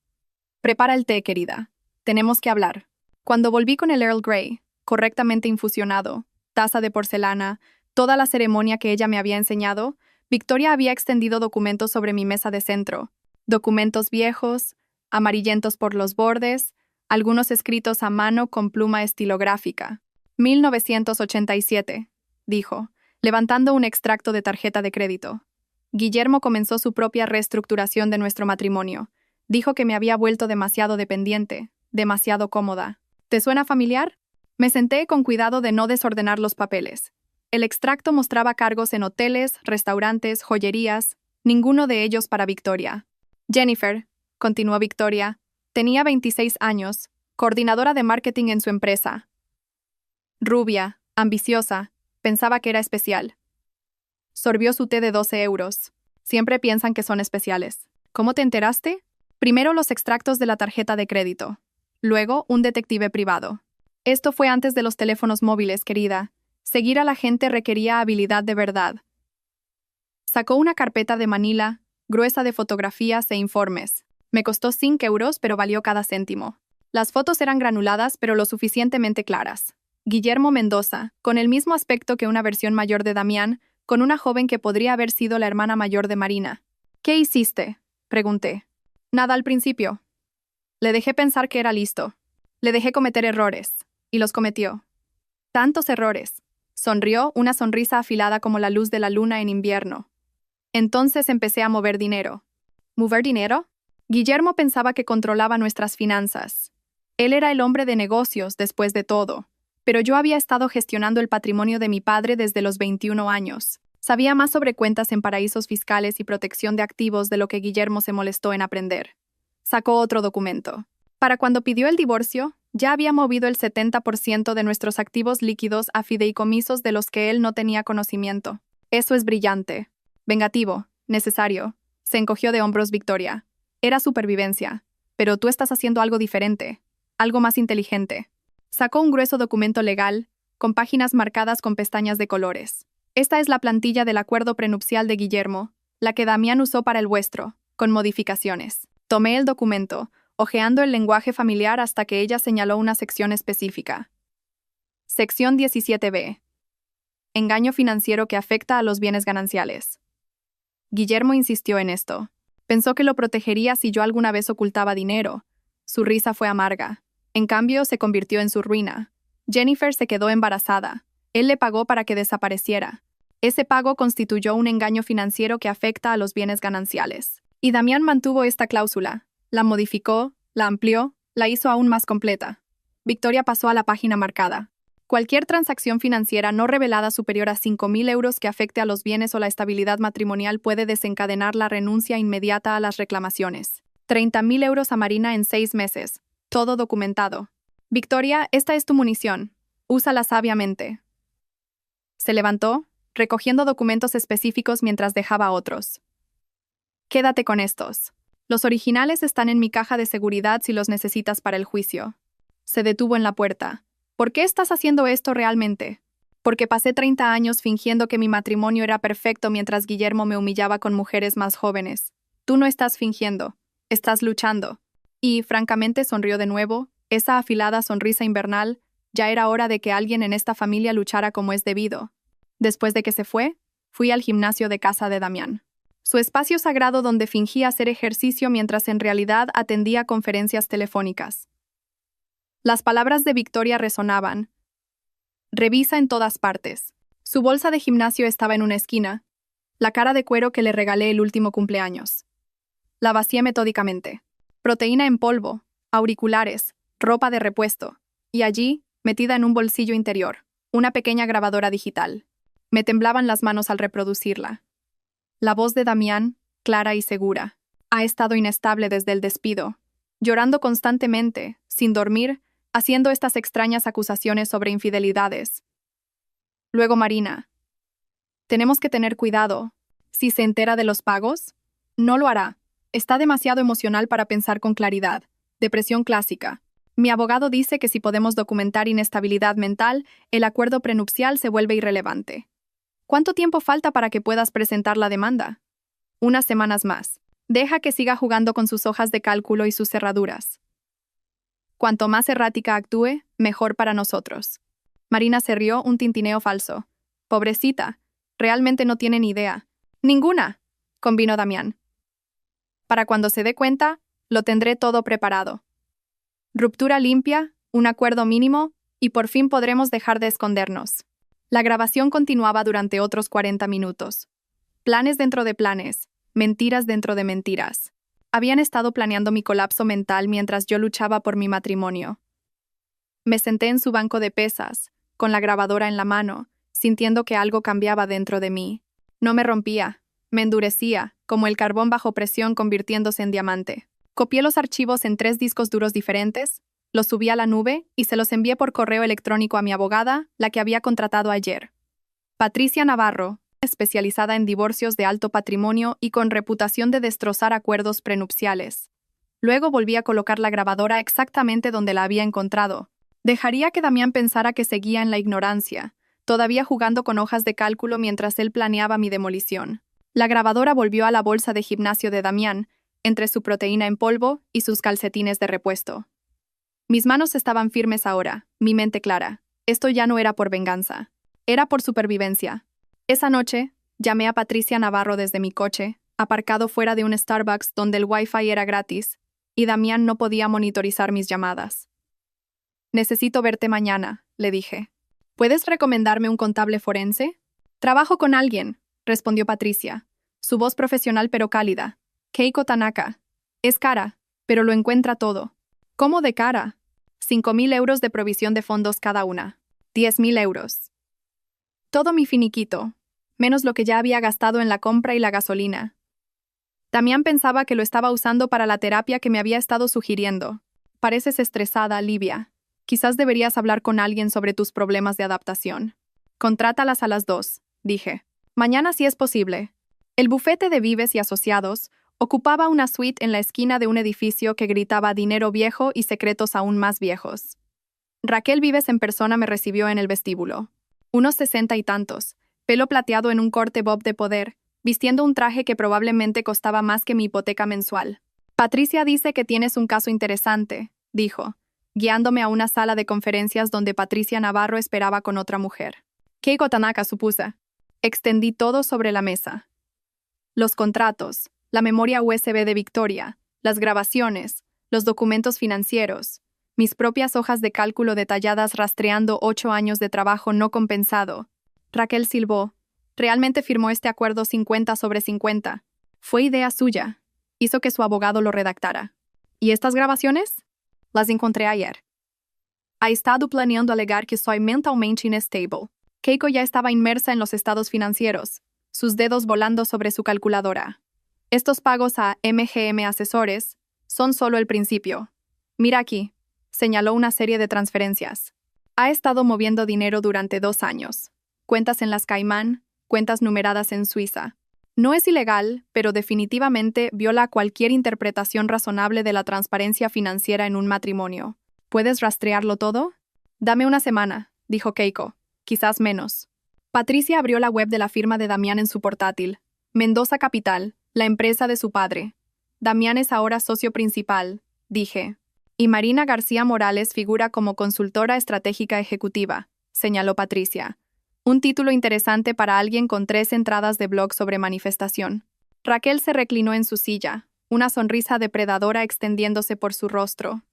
Speaker 1: Prepara el té, querida. Tenemos que hablar. Cuando volví con el Earl Grey, correctamente infusionado, taza de porcelana, toda la ceremonia que ella me había enseñado, Victoria había extendido documentos sobre mi mesa de centro. Documentos viejos, amarillentos por los bordes, algunos escritos a mano con pluma estilográfica. 1987, dijo, levantando un extracto de tarjeta de crédito. Guillermo comenzó su propia reestructuración de nuestro matrimonio. Dijo que me había vuelto demasiado dependiente, demasiado cómoda. ¿Te suena familiar? Me senté con cuidado de no desordenar los papeles. El extracto mostraba cargos en hoteles, restaurantes, joyerías, ninguno de ellos para Victoria. Jennifer, continuó Victoria, tenía 26 años, coordinadora de marketing en su empresa. Rubia, ambiciosa, pensaba que era especial. Sorbió su té de 12 euros. Siempre piensan que son especiales. ¿Cómo te enteraste? Primero los extractos de la tarjeta de crédito. Luego, un detective privado. Esto fue antes de los teléfonos móviles, querida. Seguir a la gente requería habilidad de verdad. Sacó una carpeta de Manila, gruesa de fotografías e informes. Me costó 5 euros, pero valió cada céntimo. Las fotos eran granuladas, pero lo suficientemente claras. Guillermo Mendoza, con el mismo aspecto que una versión mayor de Damián, con una joven que podría haber sido la hermana mayor de Marina. ¿Qué hiciste? Pregunté. Nada al principio. Le dejé pensar que era listo. Le dejé cometer errores. Y los cometió. Tantos errores. Sonrió, una sonrisa afilada como la luz de la luna en invierno. Entonces empecé a mover dinero. ¿Mover dinero? Guillermo pensaba que controlaba nuestras finanzas. Él era el hombre de negocios, después de todo. Pero yo había estado gestionando el patrimonio de mi padre desde los 21 años. Sabía más sobre cuentas en paraísos fiscales y protección de activos de lo que Guillermo se molestó en aprender. Sacó otro documento. Para cuando pidió el divorcio, ya había movido el 70% de nuestros activos líquidos a fideicomisos de los que él no tenía conocimiento. Eso es brillante. Vengativo. Necesario. Se encogió de hombros Victoria. Era supervivencia. Pero tú estás haciendo algo diferente. Algo más inteligente. Sacó un grueso documento legal, con páginas marcadas con pestañas de colores. Esta es la plantilla del acuerdo prenupcial de Guillermo, la que Damián usó para el vuestro, con modificaciones. Tomé el documento, hojeando el lenguaje familiar hasta que ella señaló una sección específica. Sección 17b. Engaño financiero que afecta a los bienes gananciales. Guillermo insistió en esto. Pensó que lo protegería si yo alguna vez ocultaba dinero. Su risa fue amarga. En cambio, se convirtió en su ruina. Jennifer se quedó embarazada. Él le pagó para que desapareciera. Ese pago constituyó un engaño financiero que afecta a los bienes gananciales. Y Damián mantuvo esta cláusula. La modificó, la amplió, la hizo aún más completa. Victoria pasó a la página marcada. Cualquier transacción financiera no revelada superior a 5.000 euros que afecte a los bienes o la estabilidad matrimonial puede desencadenar la renuncia inmediata a las reclamaciones. 30.000 euros a Marina en 6 meses. Todo documentado. Victoria, esta es tu munición. Úsala sabiamente. Se levantó, recogiendo documentos específicos mientras dejaba otros. Quédate con estos. Los originales están en mi caja de seguridad si los necesitas para el juicio. Se detuvo en la puerta. ¿Por qué estás haciendo esto realmente? Porque pasé 30 años fingiendo que mi matrimonio era perfecto mientras Guillermo me humillaba con mujeres más jóvenes. Tú no estás fingiendo. Estás luchando. Y, francamente, sonrió de nuevo, esa afilada sonrisa invernal. Ya era hora de que alguien en esta familia luchara como es debido. Después de que se fue, fui al gimnasio de casa de Damián. Su espacio sagrado donde fingía hacer ejercicio mientras en realidad atendía conferencias telefónicas. Las palabras de Victoria resonaban. Revisa en todas partes. Su bolsa de gimnasio estaba en una esquina, la cara de cuero que le regalé el último cumpleaños. La vacié metódicamente. Proteína en polvo, auriculares, ropa de repuesto, y allí, metida en un bolsillo interior, una pequeña grabadora digital. Me temblaban las manos al reproducirla. La voz de Damián, clara y segura, ha estado inestable desde el despido, llorando constantemente, sin dormir, haciendo estas extrañas acusaciones sobre infidelidades. Luego Marina. Tenemos que tener cuidado. Si se entera de los pagos, no lo hará. Está demasiado emocional para pensar con claridad. Depresión clásica. Mi abogado dice que si podemos documentar inestabilidad mental, el acuerdo prenupcial se vuelve irrelevante. ¿Cuánto tiempo falta para que puedas presentar la demanda? Unas semanas más. Deja que siga jugando con sus hojas de cálculo y sus cerraduras. Cuanto más errática actúe, mejor para nosotros. Marina se rió, un tintineo falso. Pobrecita, realmente no tiene ni idea. Ninguna, convino Damián. Para cuando se dé cuenta, lo tendré todo preparado. Ruptura limpia, un acuerdo mínimo, y por fin podremos dejar de escondernos. La grabación continuaba durante otros 40 minutos. Planes dentro de planes, mentiras dentro de mentiras. Habían estado planeando mi colapso mental mientras yo luchaba por mi matrimonio. Me senté en su banco de pesas, con la grabadora en la mano, sintiendo que algo cambiaba dentro de mí. No me rompía, me endurecía, como el carbón bajo presión convirtiéndose en diamante. Copié los archivos en 3 discos duros diferentes, los subí a la nube y se los envié por correo electrónico a mi abogada, la que había contratado ayer. Patricia Navarro, especializada en divorcios de alto patrimonio y con reputación de destrozar acuerdos prenupciales. Luego volví a colocar la grabadora exactamente donde la había encontrado. Dejaría que Damián pensara que seguía en la ignorancia, todavía jugando con hojas de cálculo mientras él planeaba mi demolición. La grabadora volvió a la bolsa de gimnasio de Damián, entre su proteína en polvo y sus calcetines de repuesto. Mis manos estaban firmes ahora, mi mente clara. Esto ya no era por venganza. Era por supervivencia. Esa noche, llamé a Patricia Navarro desde mi coche, aparcado fuera de un Starbucks donde el Wi-Fi era gratis, y Damián no podía monitorizar mis llamadas. Necesito verte mañana, le dije. ¿Puedes recomendarme un contable forense? Trabajo con alguien, respondió Patricia, su voz profesional pero cálida. Keiko Tanaka. Es cara, pero lo encuentra todo. ¿Cómo de cara? 5.000 euros de provisión de fondos cada una. 10.000 euros. Todo mi finiquito, menos lo que ya había gastado en la compra y la gasolina. Damián pensaba que lo estaba usando para la terapia que me había estado sugiriendo. Pareces estresada, Livia. Quizás deberías hablar con alguien sobre tus problemas de adaptación. Contrátalas a las 2, dije. Mañana si es posible. El bufete de Vives y Asociados ocupaba una suite en la esquina de un edificio que gritaba dinero viejo y secretos aún más viejos. Raquel Vives en persona me recibió en el vestíbulo. Unos 60 y tantos, pelo plateado en un corte bob de poder, vistiendo un traje que probablemente costaba más que mi hipoteca mensual. Patricia dice que tienes un caso interesante, dijo, guiándome a una sala de conferencias donde Patricia Navarro esperaba con otra mujer. Keiko Tanaka, supuse. Extendí todo sobre la mesa. Los contratos, la memoria USB de Victoria, las grabaciones, los documentos financieros, mis propias hojas de cálculo detalladas rastreando 8 años de trabajo no compensado. Raquel silbó. Realmente firmó este acuerdo 50/50. Fue idea suya. Hizo que su abogado lo redactara. ¿Y estas grabaciones? Las encontré ayer. Ha estado planeando alegar que soy mentalmente inestable. Keiko ya estaba inmersa en los estados financieros, sus dedos volando sobre su calculadora. Estos pagos a MGM Asesores son solo el principio. Mira aquí, señaló una serie de transferencias. Ha estado moviendo dinero durante 2 años. Cuentas en las Caimán, cuentas numeradas en Suiza. No es ilegal, pero definitivamente viola cualquier interpretación razonable de la transparencia financiera en un matrimonio. ¿Puedes rastrearlo todo? Dame una semana, dijo Keiko. Quizás menos. Patricia abrió la web de la firma de Damián en su portátil. Mendoza Capital, la empresa de su padre. Damián es ahora socio principal, dije. Y Marina García Morales figura como consultora estratégica ejecutiva, señaló Patricia. Un título interesante para alguien con 3 entradas de blog sobre manifestación. Raquel se reclinó en su silla, una sonrisa depredadora extendiéndose por su rostro.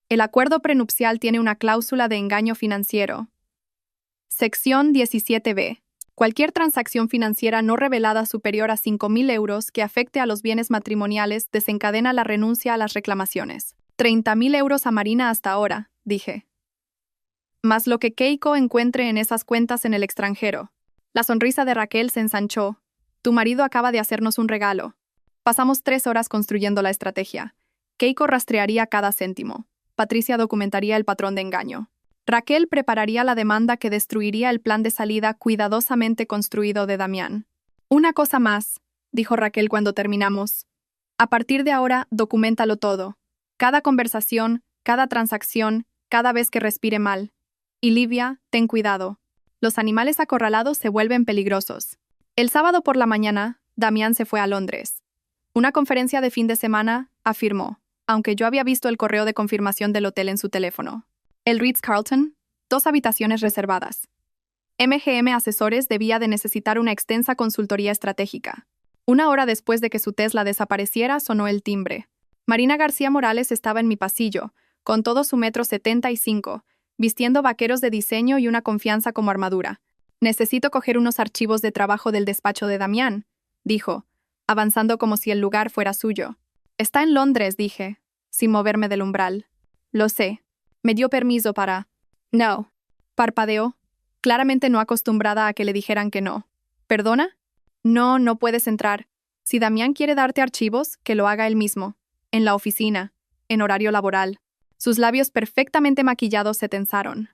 Speaker 1: El acuerdo prenupcial tiene una cláusula de engaño financiero. Sección 17b. Cualquier transacción financiera no revelada superior a 5.000 euros que afecte a los bienes matrimoniales desencadena la renuncia a las reclamaciones. 30.000 euros a Marina hasta ahora, dije. Más lo que Keiko encuentre en esas cuentas en el extranjero. La sonrisa de Raquel se ensanchó. Tu marido acaba de hacernos un regalo. Pasamos 3 horas construyendo la estrategia. Keiko rastrearía cada céntimo. Patricia documentaría el patrón de engaño. Raquel prepararía la demanda que destruiría el plan de salida cuidadosamente construido de Damián. Una cosa más, dijo Raquel cuando terminamos. A partir de ahora, documéntalo todo. Cada conversación, cada transacción, cada vez que respire mal. Y Livia, ten cuidado. Los animales acorralados se vuelven peligrosos. El sábado por la mañana, Damián se fue a Londres. Una conferencia de fin de semana, afirmó, aunque yo había visto el correo de confirmación del hotel en su teléfono. El Ritz-Carlton, 2 habitaciones reservadas. MGM Asesores debía de necesitar una extensa consultoría estratégica. 1 hora después de que su Tesla desapareciera, sonó el timbre. Marina García Morales estaba en mi pasillo, con todo su 1,75 m, vistiendo vaqueros de diseño y una confianza como armadura. Necesito coger unos archivos de trabajo del despacho de Damián, dijo, avanzando como si el lugar fuera suyo. Está en Londres, dije, sin moverme del umbral. Lo sé. Me dio permiso para... No. Parpadeó, claramente no acostumbrada a que le dijeran que no. ¿Perdona? No, no puedes entrar. Si Damián quiere darte archivos, que lo haga él mismo. En la oficina. En horario laboral. Sus labios perfectamente maquillados se tensaron.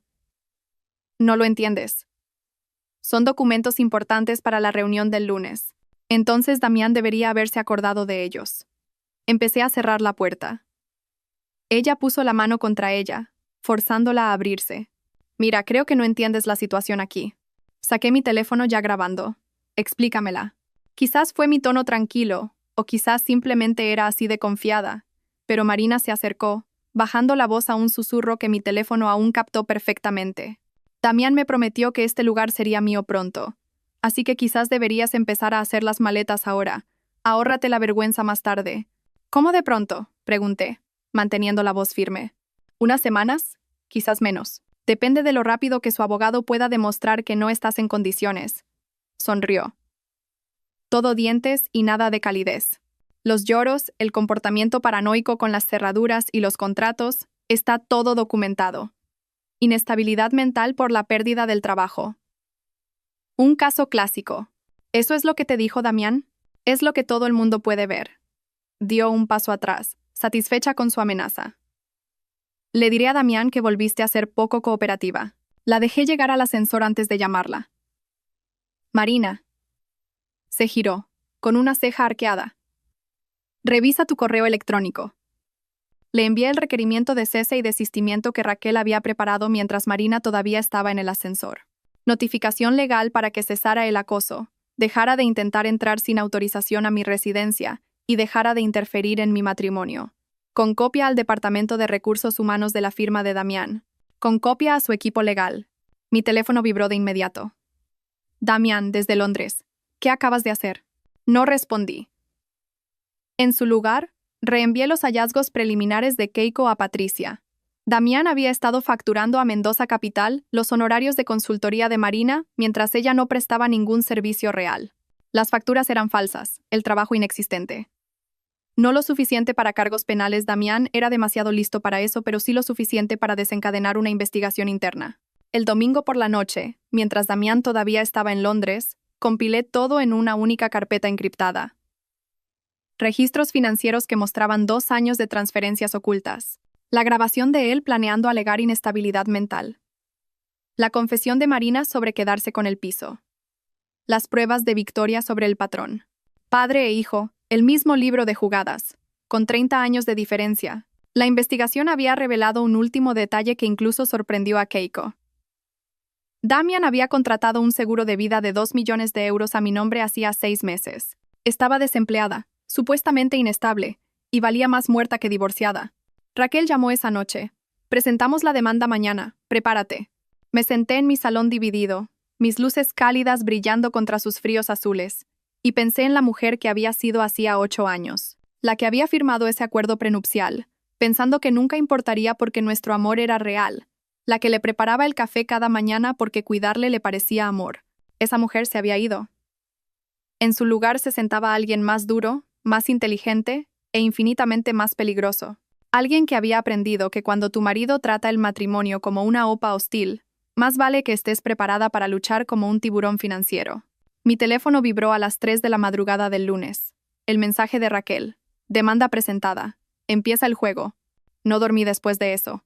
Speaker 1: No lo entiendes. Son documentos importantes para la reunión del lunes. Entonces Damián debería haberse acordado de ellos. Empecé a cerrar la puerta. Ella puso la mano contra ella, forzándola a abrirse. Mira, creo que no entiendes la situación aquí. Saqué mi teléfono ya grabando. Explícamela. Quizás fue mi tono tranquilo, o quizás simplemente era así de confiada, pero Marina se acercó, bajando la voz a un susurro que mi teléfono aún captó perfectamente. Damián me prometió que este lugar sería mío pronto, así que quizás deberías empezar a hacer las maletas ahora, Ahórrate la vergüenza más tarde. ¿Cómo de pronto?, pregunté, manteniendo la voz firme. ¿Unas semanas? Quizás menos. Depende de lo rápido que su abogado pueda demostrar que no estás en condiciones. Sonrió. Todo dientes y nada de calidez. Los lloros, el comportamiento paranoico con las cerraduras y los contratos, está todo documentado. Inestabilidad mental por la pérdida del trabajo. Un caso clásico. ¿Eso es lo que te dijo Damián? Es lo que todo el mundo puede ver. Dio un paso atrás, satisfecha con su amenaza. Le diré a Damián que volviste a ser poco cooperativa. La dejé llegar al ascensor antes de llamarla. Marina. Se giró, con una ceja arqueada. Revisa tu correo electrónico. Le envié el requerimiento de cese y desistimiento que Raquel había preparado mientras Marina todavía estaba en el ascensor. Notificación legal para que cesara el acoso, dejara de intentar entrar sin autorización a mi residencia y dejara de interferir en mi matrimonio. Con copia al Departamento de Recursos Humanos de la firma de Damián. Con copia a su equipo legal. Mi teléfono vibró de inmediato. Damián, desde Londres. ¿Qué acabas de hacer? No respondí. En su lugar, reenvié los hallazgos preliminares de Keiko a Patricia. Damián había estado facturando a Mendoza Capital los honorarios de consultoría de Marina mientras ella no prestaba ningún servicio real. Las facturas eran falsas, el trabajo inexistente. No lo suficiente para cargos penales, Damián era demasiado listo para eso, pero sí lo suficiente para desencadenar una investigación interna. El domingo por la noche, mientras Damián todavía estaba en Londres, compilé todo en una única carpeta encriptada. Registros financieros que mostraban 2 años de transferencias ocultas. La grabación de él planeando alegar inestabilidad mental. La confesión de Marina sobre quedarse con el piso. Las pruebas de Victoria sobre el patrón. Padre e hijo, el mismo libro de jugadas, con 30 años de diferencia. La investigación había revelado un último detalle que incluso sorprendió a Keiko. Damián había contratado un seguro de vida de 2 millones de euros a mi nombre hacía 6 meses. Estaba desempleada, supuestamente inestable, y valía más muerta que divorciada. Raquel llamó esa noche. Presentamos la demanda mañana, prepárate. Me senté en mi salón dividido, mis luces cálidas brillando contra sus fríos azules, y pensé en la mujer que había sido hacía 8 años, la que había firmado ese acuerdo prenupcial, pensando que nunca importaría porque nuestro amor era real, la que le preparaba el café cada mañana porque cuidarle le parecía amor. Esa mujer se había ido. En su lugar se sentaba alguien más duro, más inteligente e infinitamente más peligroso. Alguien que había aprendido que cuando tu marido trata el matrimonio como una OPA hostil, más vale que estés preparada para luchar como un tiburón financiero. Mi teléfono vibró a las 3 de la madrugada del lunes. El mensaje de Raquel. Demanda presentada. Empieza el juego. No dormí después de eso.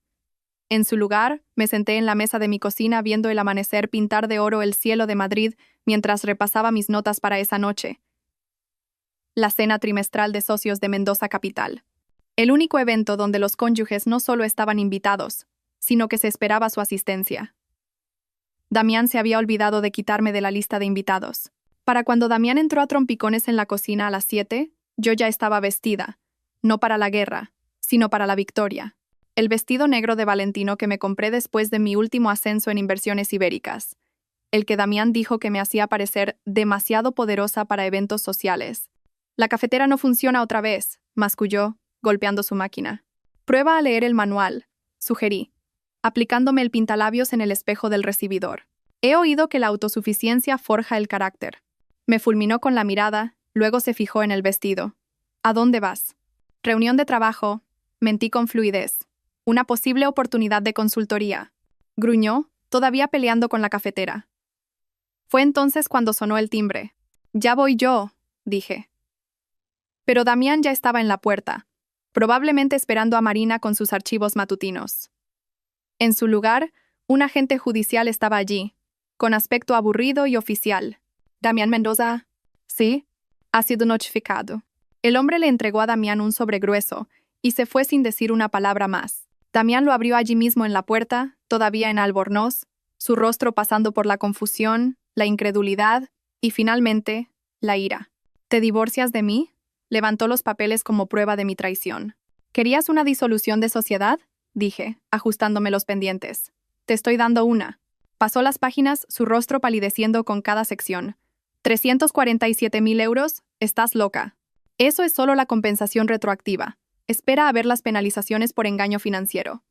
Speaker 1: En su lugar, me senté en la mesa de mi cocina viendo el amanecer pintar de oro el cielo de Madrid mientras repasaba mis notas para esa noche. La cena trimestral de socios de Mendoza Capital. El único evento donde los cónyuges no solo estaban invitados, sino que se esperaba su asistencia. Damián se había olvidado de quitarme de la lista de invitados. Para cuando Damián entró a trompicones en la cocina a las 7, yo ya estaba vestida, no para la guerra, sino para la victoria. El vestido negro de Valentino que me compré después de mi último ascenso en inversiones ibéricas. El que Damián dijo que me hacía parecer demasiado poderosa para eventos sociales. La cafetera no funciona otra vez, masculló, golpeando su máquina. Prueba a leer el manual, sugerí, aplicándome el pintalabios en el espejo del recibidor. He oído que la autosuficiencia forja el carácter. Me fulminó con la mirada, luego se fijó en el vestido. ¿A dónde vas? Reunión de trabajo. Mentí con fluidez. Una posible oportunidad de consultoría. Gruñó, todavía peleando con la cafetera. Fue entonces cuando sonó el timbre. Ya voy yo, dije. Pero Damián ya estaba en la puerta, probablemente esperando a Marina con sus archivos matutinos. En su lugar, un agente judicial estaba allí, con aspecto aburrido y oficial. ¿Damián Mendoza? Sí, ha sido notificado. El hombre le entregó a Damián un sobre grueso y se fue sin decir una palabra más. Damián lo abrió allí mismo en la puerta, todavía en albornoz, su rostro pasando por la confusión, la incredulidad y, finalmente, la ira. ¿Te divorcias de mí? Levantó los papeles como prueba de mi traición. ¿Querías una disolución de sociedad? Dije, ajustándome los pendientes. Te estoy dando una. Pasó las páginas, su rostro palideciendo con cada sección. 347.000 euros, estás loca. Eso es solo la compensación retroactiva. Espera a ver las penalizaciones por engaño financiero.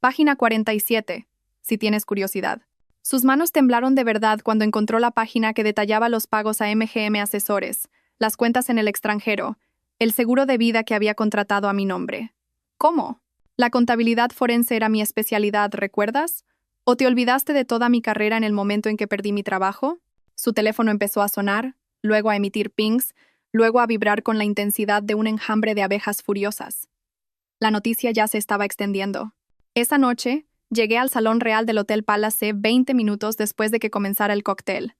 Speaker 1: Página 47, si tienes curiosidad. Sus manos temblaron de verdad cuando encontró la página que detallaba los pagos a MGM Asesores, las cuentas en el extranjero, el seguro de vida que había contratado a mi nombre. ¿Cómo? La contabilidad forense era mi especialidad, ¿recuerdas? ¿O te olvidaste de toda mi carrera en el momento en que perdí mi trabajo? Su teléfono empezó a sonar, luego a emitir pings, luego a vibrar con la intensidad de un enjambre de abejas furiosas. La noticia ya se estaba extendiendo. Esa noche, llegué al Salón Real del Hotel Palace 20 minutos después de que comenzara el cóctel.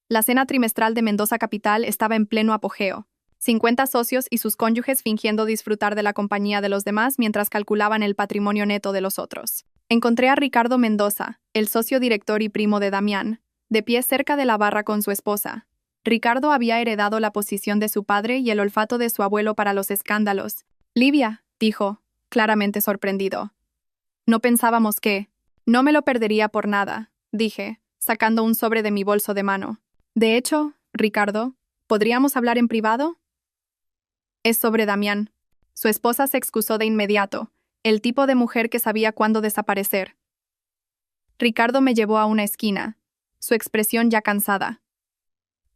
Speaker 1: La cena trimestral de Mendoza Capital estaba en pleno apogeo. 50 socios y sus cónyuges fingiendo disfrutar de la compañía de los demás mientras calculaban el patrimonio neto de los otros. Encontré a Ricardo Mendoza, el socio director y primo de Damián, de pie cerca de la barra con su esposa. Ricardo había heredado la posición de su padre y el olfato de su abuelo para los escándalos. «Livia», dijo, claramente sorprendido. «No pensábamos que...». «No me lo perdería por nada», dije, sacando un sobre de mi bolso de mano. «De hecho, Ricardo, ¿podríamos hablar en privado?» «Es sobre Damián». Su esposa se excusó de inmediato, el tipo de mujer que sabía cuándo desaparecer. Ricardo me llevó a una esquina, su expresión ya cansada.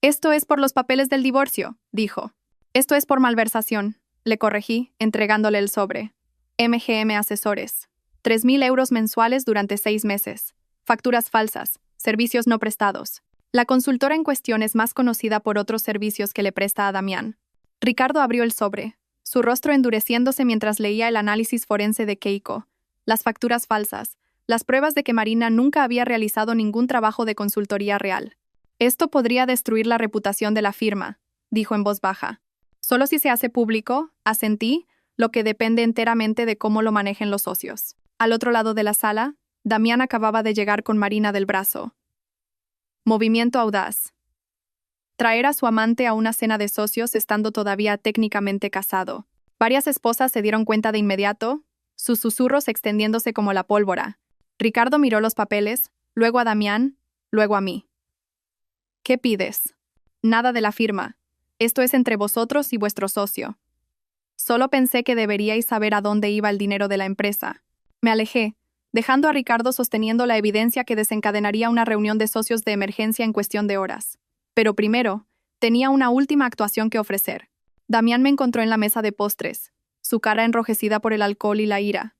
Speaker 1: «Esto es por los papeles del divorcio», dijo. «Esto es por malversación», le corregí, entregándole el sobre. MGM Asesores. 3.000 euros mensuales durante 6 meses. Facturas falsas. Servicios no prestados. La consultora en cuestión es más conocida por otros servicios que le presta a Damián. Ricardo abrió el sobre, su rostro endureciéndose mientras leía el análisis forense de Keiko, las facturas falsas, las pruebas de que Marina nunca había realizado ningún trabajo de consultoría real. «Esto podría destruir la reputación de la firma», dijo en voz baja. «Solo si se hace público», asentí, lo que depende enteramente de cómo lo manejen los socios. Al otro lado de la sala, Damián acababa de llegar con Marina del brazo. Movimiento audaz. Traer a su amante a una cena de socios estando todavía técnicamente casado. Varias esposas se dieron cuenta de inmediato, sus susurros extendiéndose como la pólvora. Ricardo miró los papeles, luego a Damián, luego a mí. «¿Qué pides?» «Nada de la firma. Esto es entre vosotros y vuestro socio. Solo pensé que deberíais saber a dónde iba el dinero de la empresa». Me alejé, dejando a Ricardo sosteniendo la evidencia que desencadenaría una reunión de socios de emergencia en cuestión de horas. Pero primero, tenía una última actuación que ofrecer. Damián me encontró en la mesa de postres, su cara enrojecida por el alcohol y la ira.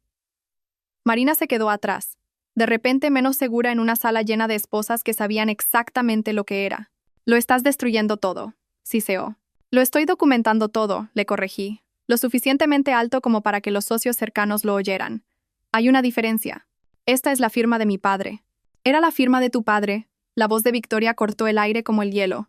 Speaker 1: Marina se quedó atrás, de repente menos segura en una sala llena de esposas que sabían exactamente lo que era. «Lo estás destruyendo todo», siseó. «Lo estoy documentando todo», le corregí, lo suficientemente alto como para que los socios cercanos lo oyeran. «Hay una diferencia. Esta es la firma de mi padre». «Era la firma de tu padre», la voz de Victoria cortó el aire como el hielo.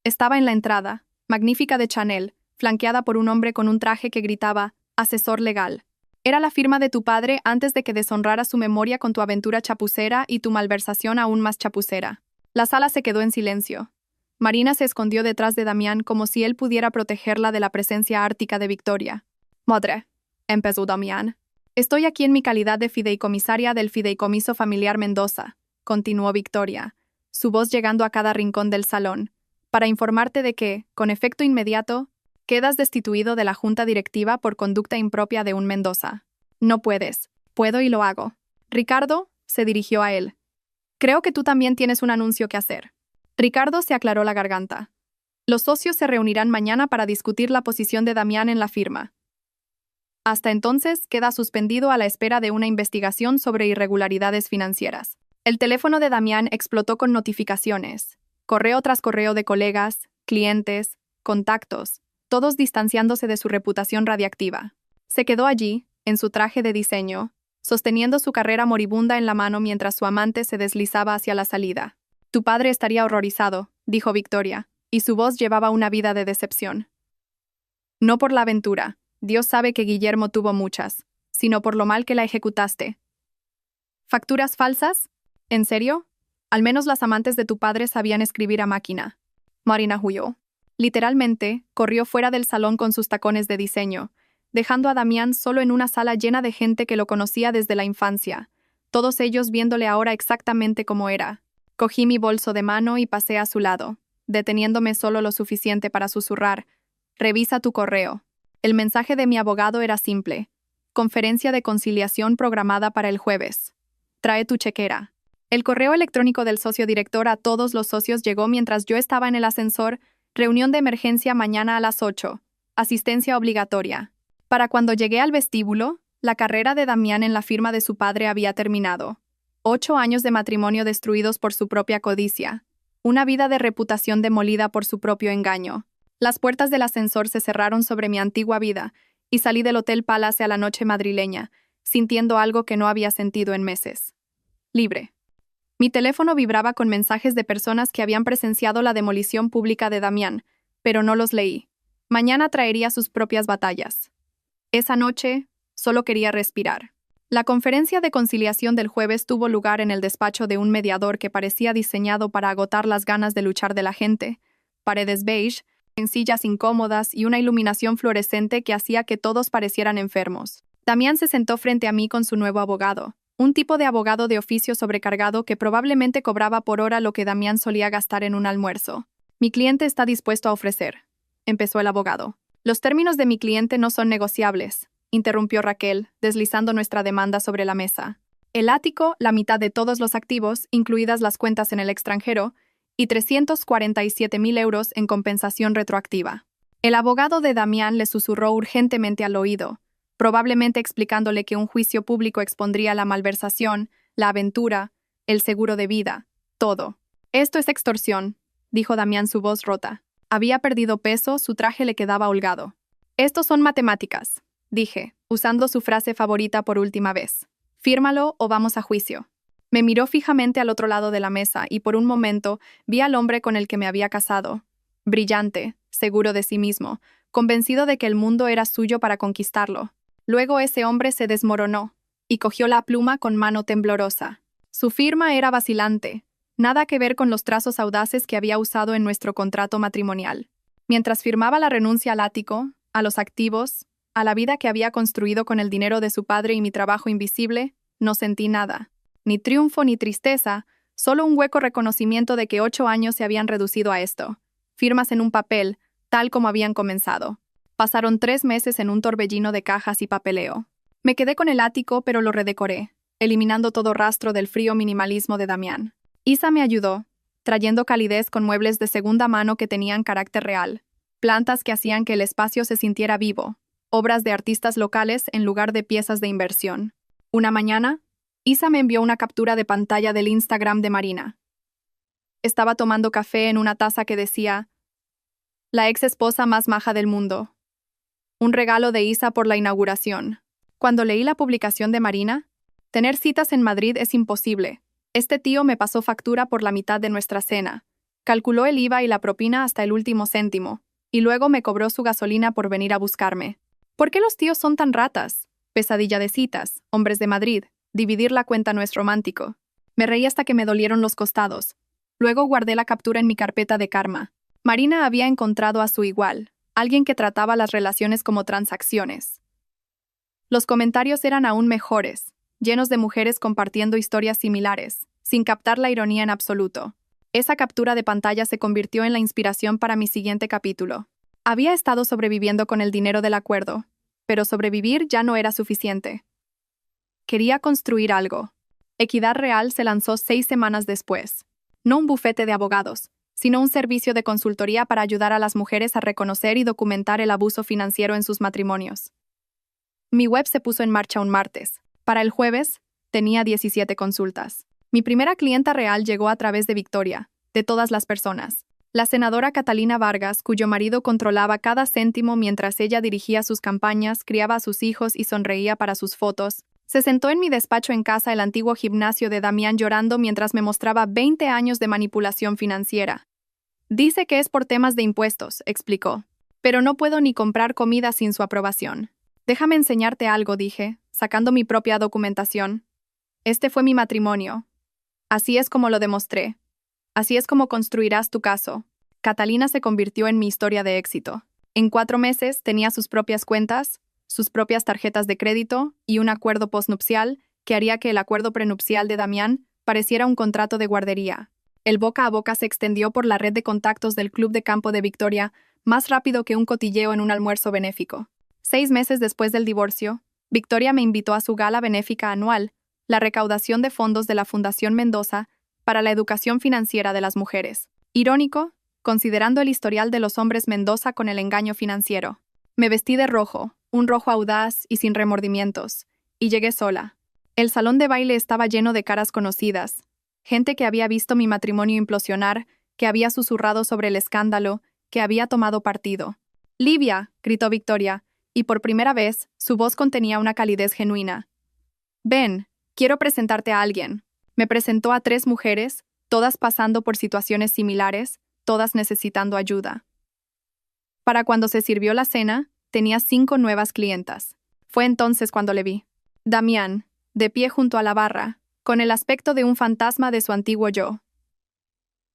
Speaker 1: Estaba en la entrada, magnífica de Chanel, flanqueada por un hombre con un traje que gritaba, «asesor legal». «Era la firma de tu padre antes de que deshonrara su memoria con tu aventura chapucera y tu malversación aún más chapucera». La sala se quedó en silencio. Marina se escondió detrás de Damián como si él pudiera protegerla de la presencia ártica de Victoria. «Madre», empezó Damián. «Estoy aquí en mi calidad de fideicomisaria del Fideicomiso Familiar Mendoza», continuó Victoria, su voz llegando a cada rincón del salón, «para informarte de que, con efecto inmediato, quedas destituido de la junta directiva por conducta impropia de un Mendoza. No puedes. Puedo y lo hago». «Ricardo», se dirigió a él. «Creo que tú también tienes un anuncio que hacer». Ricardo se aclaró la garganta. «Los socios se reunirán mañana para discutir la posición de Damián en la firma. Hasta entonces, queda suspendido a la espera de una investigación sobre irregularidades financieras». El teléfono de Damián explotó con notificaciones. Correo tras correo de colegas, clientes, contactos, todos distanciándose de su reputación radiactiva. Se quedó allí, en su traje de diseño, sosteniendo su carrera moribunda en la mano mientras su amante se deslizaba hacia la salida. «Tu padre estaría horrorizado», dijo Victoria, y su voz llevaba una vida de decepción. «No por la aventura, Dios sabe que Guillermo tuvo muchas, sino por lo mal que la ejecutaste». «¿Facturas falsas? ¿En serio? Al menos las amantes de tu padre sabían escribir a máquina». Marina huyó. Literalmente, corrió fuera del salón con sus tacones de diseño, dejando a Damián solo en una sala llena de gente que lo conocía desde la infancia, todos ellos viéndole ahora exactamente como era. Cogí mi bolso de mano y pasé a su lado, deteniéndome solo lo suficiente para susurrar, Revisa tu correo. El mensaje de mi abogado era simple. Conferencia de conciliación programada para el jueves. Trae tu chequera. El correo electrónico del socio director a todos los socios llegó mientras yo estaba en el ascensor. Reunión de emergencia mañana a las 8. Asistencia obligatoria. Para cuando llegué al vestíbulo, la carrera de Damián en la firma de su padre había terminado. 8 años de matrimonio destruidos por su propia codicia. Una vida de reputación demolida por su propio engaño. Las puertas del ascensor se cerraron sobre mi antigua vida y salí del Hotel Palace a la noche madrileña, sintiendo algo que no había sentido en meses. Libre. Mi teléfono vibraba con mensajes de personas que habían presenciado la demolición pública de Damián, pero no los leí. Mañana traería sus propias batallas. Esa noche, solo quería respirar. La conferencia de conciliación del jueves tuvo lugar en el despacho de un mediador que parecía diseñado para agotar las ganas de luchar de la gente. Paredes beige, en sillas incómodas y una iluminación fluorescente que hacía que todos parecieran enfermos. Damián se sentó frente a mí con su nuevo abogado, un tipo de abogado de oficio sobrecargado que probablemente cobraba por hora lo que Damián solía gastar en un almuerzo. Mi cliente está dispuesto a ofrecer, empezó el abogado. Los términos de mi cliente no son negociables, interrumpió Raquel, deslizando nuestra demanda sobre la mesa. El ático, la mitad de todos los activos, incluidas las cuentas en el extranjero, y 347.000 euros en compensación retroactiva. El abogado de Damián le susurró urgentemente al oído, probablemente explicándole que un juicio público expondría la malversación, la aventura, el seguro de vida, todo. Esto es extorsión, dijo Damián, su voz rota. Había perdido peso, su traje le quedaba holgado. Estos son matemáticas, dije, usando su frase favorita por última vez. Fírmalo o vamos a juicio. Me miró fijamente al otro lado de la mesa y por un momento vi al hombre con el que me había casado. Brillante, seguro de sí mismo, convencido de que el mundo era suyo para conquistarlo. Luego ese hombre se desmoronó y cogió la pluma con mano temblorosa. Su firma era vacilante, nada que ver con los trazos audaces que había usado en nuestro contrato matrimonial. Mientras firmaba la renuncia al ático, a los activos, a la vida que había construido con el dinero de su padre y mi trabajo invisible, no sentí nada. Ni triunfo ni tristeza, solo un hueco reconocimiento de que 8 años se habían reducido a esto. Firmas en un papel, tal como habían comenzado. Pasaron 3 meses en un torbellino de cajas y papeleo. Me quedé con el ático, pero lo redecoré, eliminando todo rastro del frío minimalismo de Damián. Isa me ayudó, trayendo calidez con muebles de segunda mano que tenían carácter real, plantas que hacían que el espacio se sintiera vivo, obras de artistas locales en lugar de piezas de inversión. Una mañana, Isa me envió una captura de pantalla del Instagram de Marina. Estaba tomando café en una taza que decía: la ex esposa más maja del mundo. Un regalo de Isa por la inauguración. Cuando leí la publicación de Marina, tener citas en Madrid es imposible. Este tío me pasó factura por la mitad de nuestra cena. Calculó el IVA y la propina hasta el último céntimo, y luego me cobró su gasolina por venir a buscarme. ¿Por qué los tíos son tan ratas? Pesadilla de citas, hombres de Madrid. Dividir la cuenta no es romántico. Me reí hasta que me dolieron los costados. Luego guardé la captura en mi carpeta de karma. Marina había encontrado a su igual, alguien que trataba las relaciones como transacciones. Los comentarios eran aún mejores, llenos de mujeres compartiendo historias similares, sin captar la ironía en absoluto. Esa captura de pantalla se convirtió en la inspiración para mi siguiente capítulo. Había estado sobreviviendo con el dinero del acuerdo, pero sobrevivir ya no era suficiente. Quería construir algo. Equidad Real se lanzó 6 semanas después. No un bufete de abogados, sino un servicio de consultoría para ayudar a las mujeres a reconocer y documentar el abuso financiero en sus matrimonios. Mi web se puso en marcha un martes. Para el jueves, tenía 17 consultas. Mi primera clienta real llegó a través de Victoria, de todas las personas. La senadora Catalina Vargas, cuyo marido controlaba cada céntimo mientras ella dirigía sus campañas, criaba a sus hijos y sonreía para sus fotos. Se sentó en mi despacho en casa, el antiguo gimnasio de Damián, llorando mientras me mostraba 20 años de manipulación financiera. Dice que es por temas de impuestos, explicó. Pero no puedo ni comprar comida sin su aprobación. Déjame enseñarte algo, dije, sacando mi propia documentación. Este fue mi matrimonio. Así es como lo demostré. Así es como construirás tu caso. Catalina se convirtió en mi historia de éxito. En 4 meses tenía sus propias cuentas, sus propias tarjetas de crédito y un acuerdo postnupcial que haría que el acuerdo prenupcial de Damián pareciera un contrato de guardería. El boca a boca se extendió por la red de contactos del Club de Campo de Victoria, más rápido que un cotilleo en un almuerzo benéfico. 6 meses después del divorcio, Victoria me invitó a su gala benéfica anual, la recaudación de fondos de la Fundación Mendoza para la educación financiera de las mujeres. Irónico, considerando el historial de los hombres Mendoza con el engaño financiero. Me vestí de rojo, un rojo audaz y sin remordimientos, y llegué sola. El salón de baile estaba lleno de caras conocidas, gente que había visto mi matrimonio implosionar, que había susurrado sobre el escándalo, que había tomado partido. «Livia», gritó Victoria, y por primera vez, su voz contenía una calidez genuina. «Ven, quiero presentarte a alguien». Me presentó a 3 mujeres, todas pasando por situaciones similares, todas necesitando ayuda. Para cuando se sirvió la cena, tenía 5 nuevas clientas. Fue entonces cuando le vi. Damián, de pie junto a la barra, con el aspecto de un fantasma de su antiguo yo.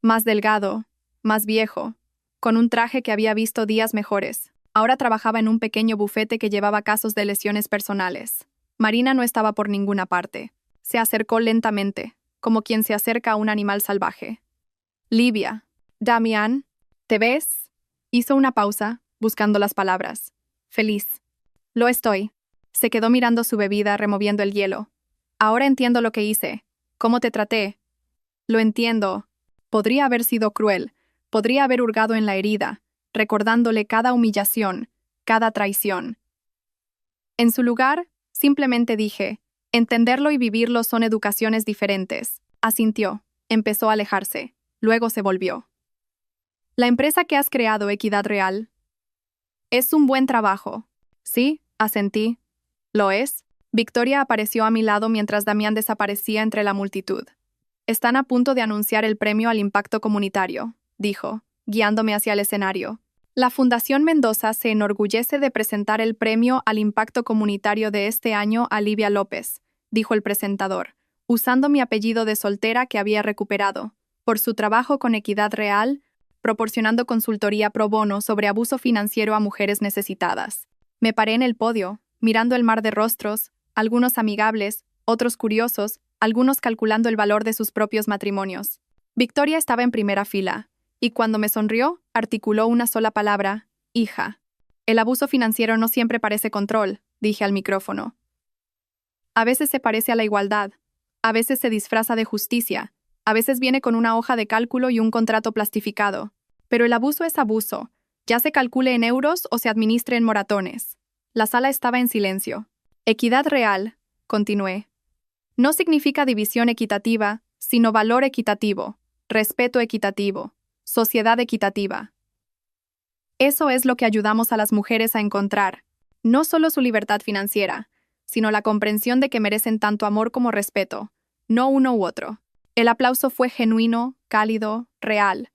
Speaker 1: Más delgado, más viejo, con un traje que había visto días mejores. Ahora trabajaba en un pequeño bufete que llevaba casos de lesiones personales. Marina no estaba por ninguna parte. Se acercó lentamente, como quien se acerca a un animal salvaje. «Livia». «Damián, ¿te ves?» Hizo una pausa, buscando las palabras. «Feliz». «Lo estoy». Se quedó mirando su bebida, removiendo el hielo. «Ahora entiendo lo que hice. ¿Cómo te traté?» «Lo entiendo». Podría haber sido cruel. Podría haber hurgado en la herida, recordándole cada humillación, cada traición. En su lugar, simplemente dije, entenderlo y vivirlo son educaciones diferentes. Asintió, empezó a alejarse, luego se volvió. «La empresa que has creado, Equidad Real, es un buen trabajo». «Sí», asentí. «¿Lo es?» Victoria apareció a mi lado mientras Damián desaparecía entre la multitud. «Están a punto de anunciar el premio al impacto comunitario», dijo, guiándome hacia el escenario. «La Fundación Mendoza se enorgullece de presentar el premio al impacto comunitario de este año a Livia López», dijo el presentador, usando mi apellido de soltera que había recuperado, por su trabajo con Equidad Real, proporcionando consultoría pro bono sobre abuso financiero a mujeres necesitadas. Me paré en el podio, mirando el mar de rostros, algunos amigables, otros curiosos, algunos calculando el valor de sus propios matrimonios. Victoria estaba en primera fila, y cuando me sonrió, articuló una sola palabra: «hija». «El abuso financiero no siempre parece control», dije al micrófono. «A veces se parece a la igualdad, a veces se disfraza de justicia, a veces viene con una hoja de cálculo y un contrato plastificado. Pero el abuso es abuso, ya se calcule en euros o se administre en moratones». La sala estaba en silencio. «Equidad real», continué, «no significa división equitativa, sino valor equitativo, respeto equitativo, sociedad equitativa. Eso es lo que ayudamos a las mujeres a encontrar, no solo su libertad financiera, sino la comprensión de que merecen tanto amor como respeto, no uno u otro». El aplauso fue genuino, cálido, real.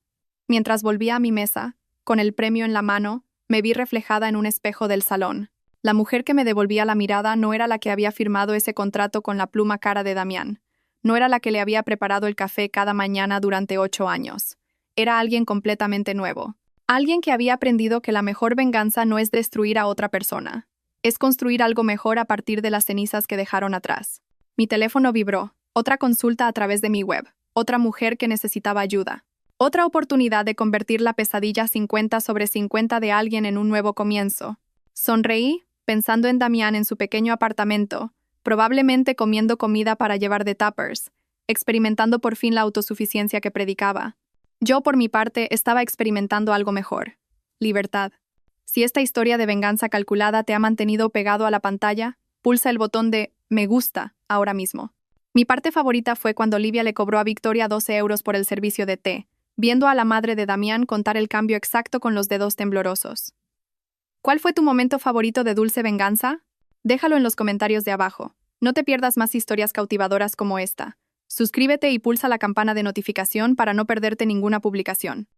Speaker 1: Mientras volvía a mi mesa, con el premio en la mano, me vi reflejada en un espejo del salón. La mujer que me devolvía la mirada no era la que había firmado ese contrato con la pluma cara de Damián. No era la que le había preparado el café cada mañana durante 8 años. Era alguien completamente nuevo. Alguien que había aprendido que la mejor venganza no es destruir a otra persona. Es construir algo mejor a partir de las cenizas que dejaron atrás. Mi teléfono vibró. Otra consulta a través de mi web. Otra mujer que necesitaba ayuda. Otra oportunidad de convertir la pesadilla 50/50 de alguien en un nuevo comienzo. Sonreí, pensando en Damián en su pequeño apartamento, probablemente comiendo comida para llevar de tuppers, experimentando por fin la autosuficiencia que predicaba. Yo, por mi parte, estaba experimentando algo mejor. Libertad. Si esta historia de venganza calculada te ha mantenido pegado a la pantalla, pulsa el botón de «Me gusta» ahora mismo. Mi parte favorita fue cuando Livia le cobró a Victoria 12 euros por el servicio de té, viendo a la madre de Damián contar el cambio exacto con los dedos temblorosos. ¿Cuál fue tu momento favorito de dulce venganza? Déjalo en los comentarios de abajo. No te pierdas más historias cautivadoras como esta. Suscríbete y pulsa la campana de notificación para no perderte ninguna publicación.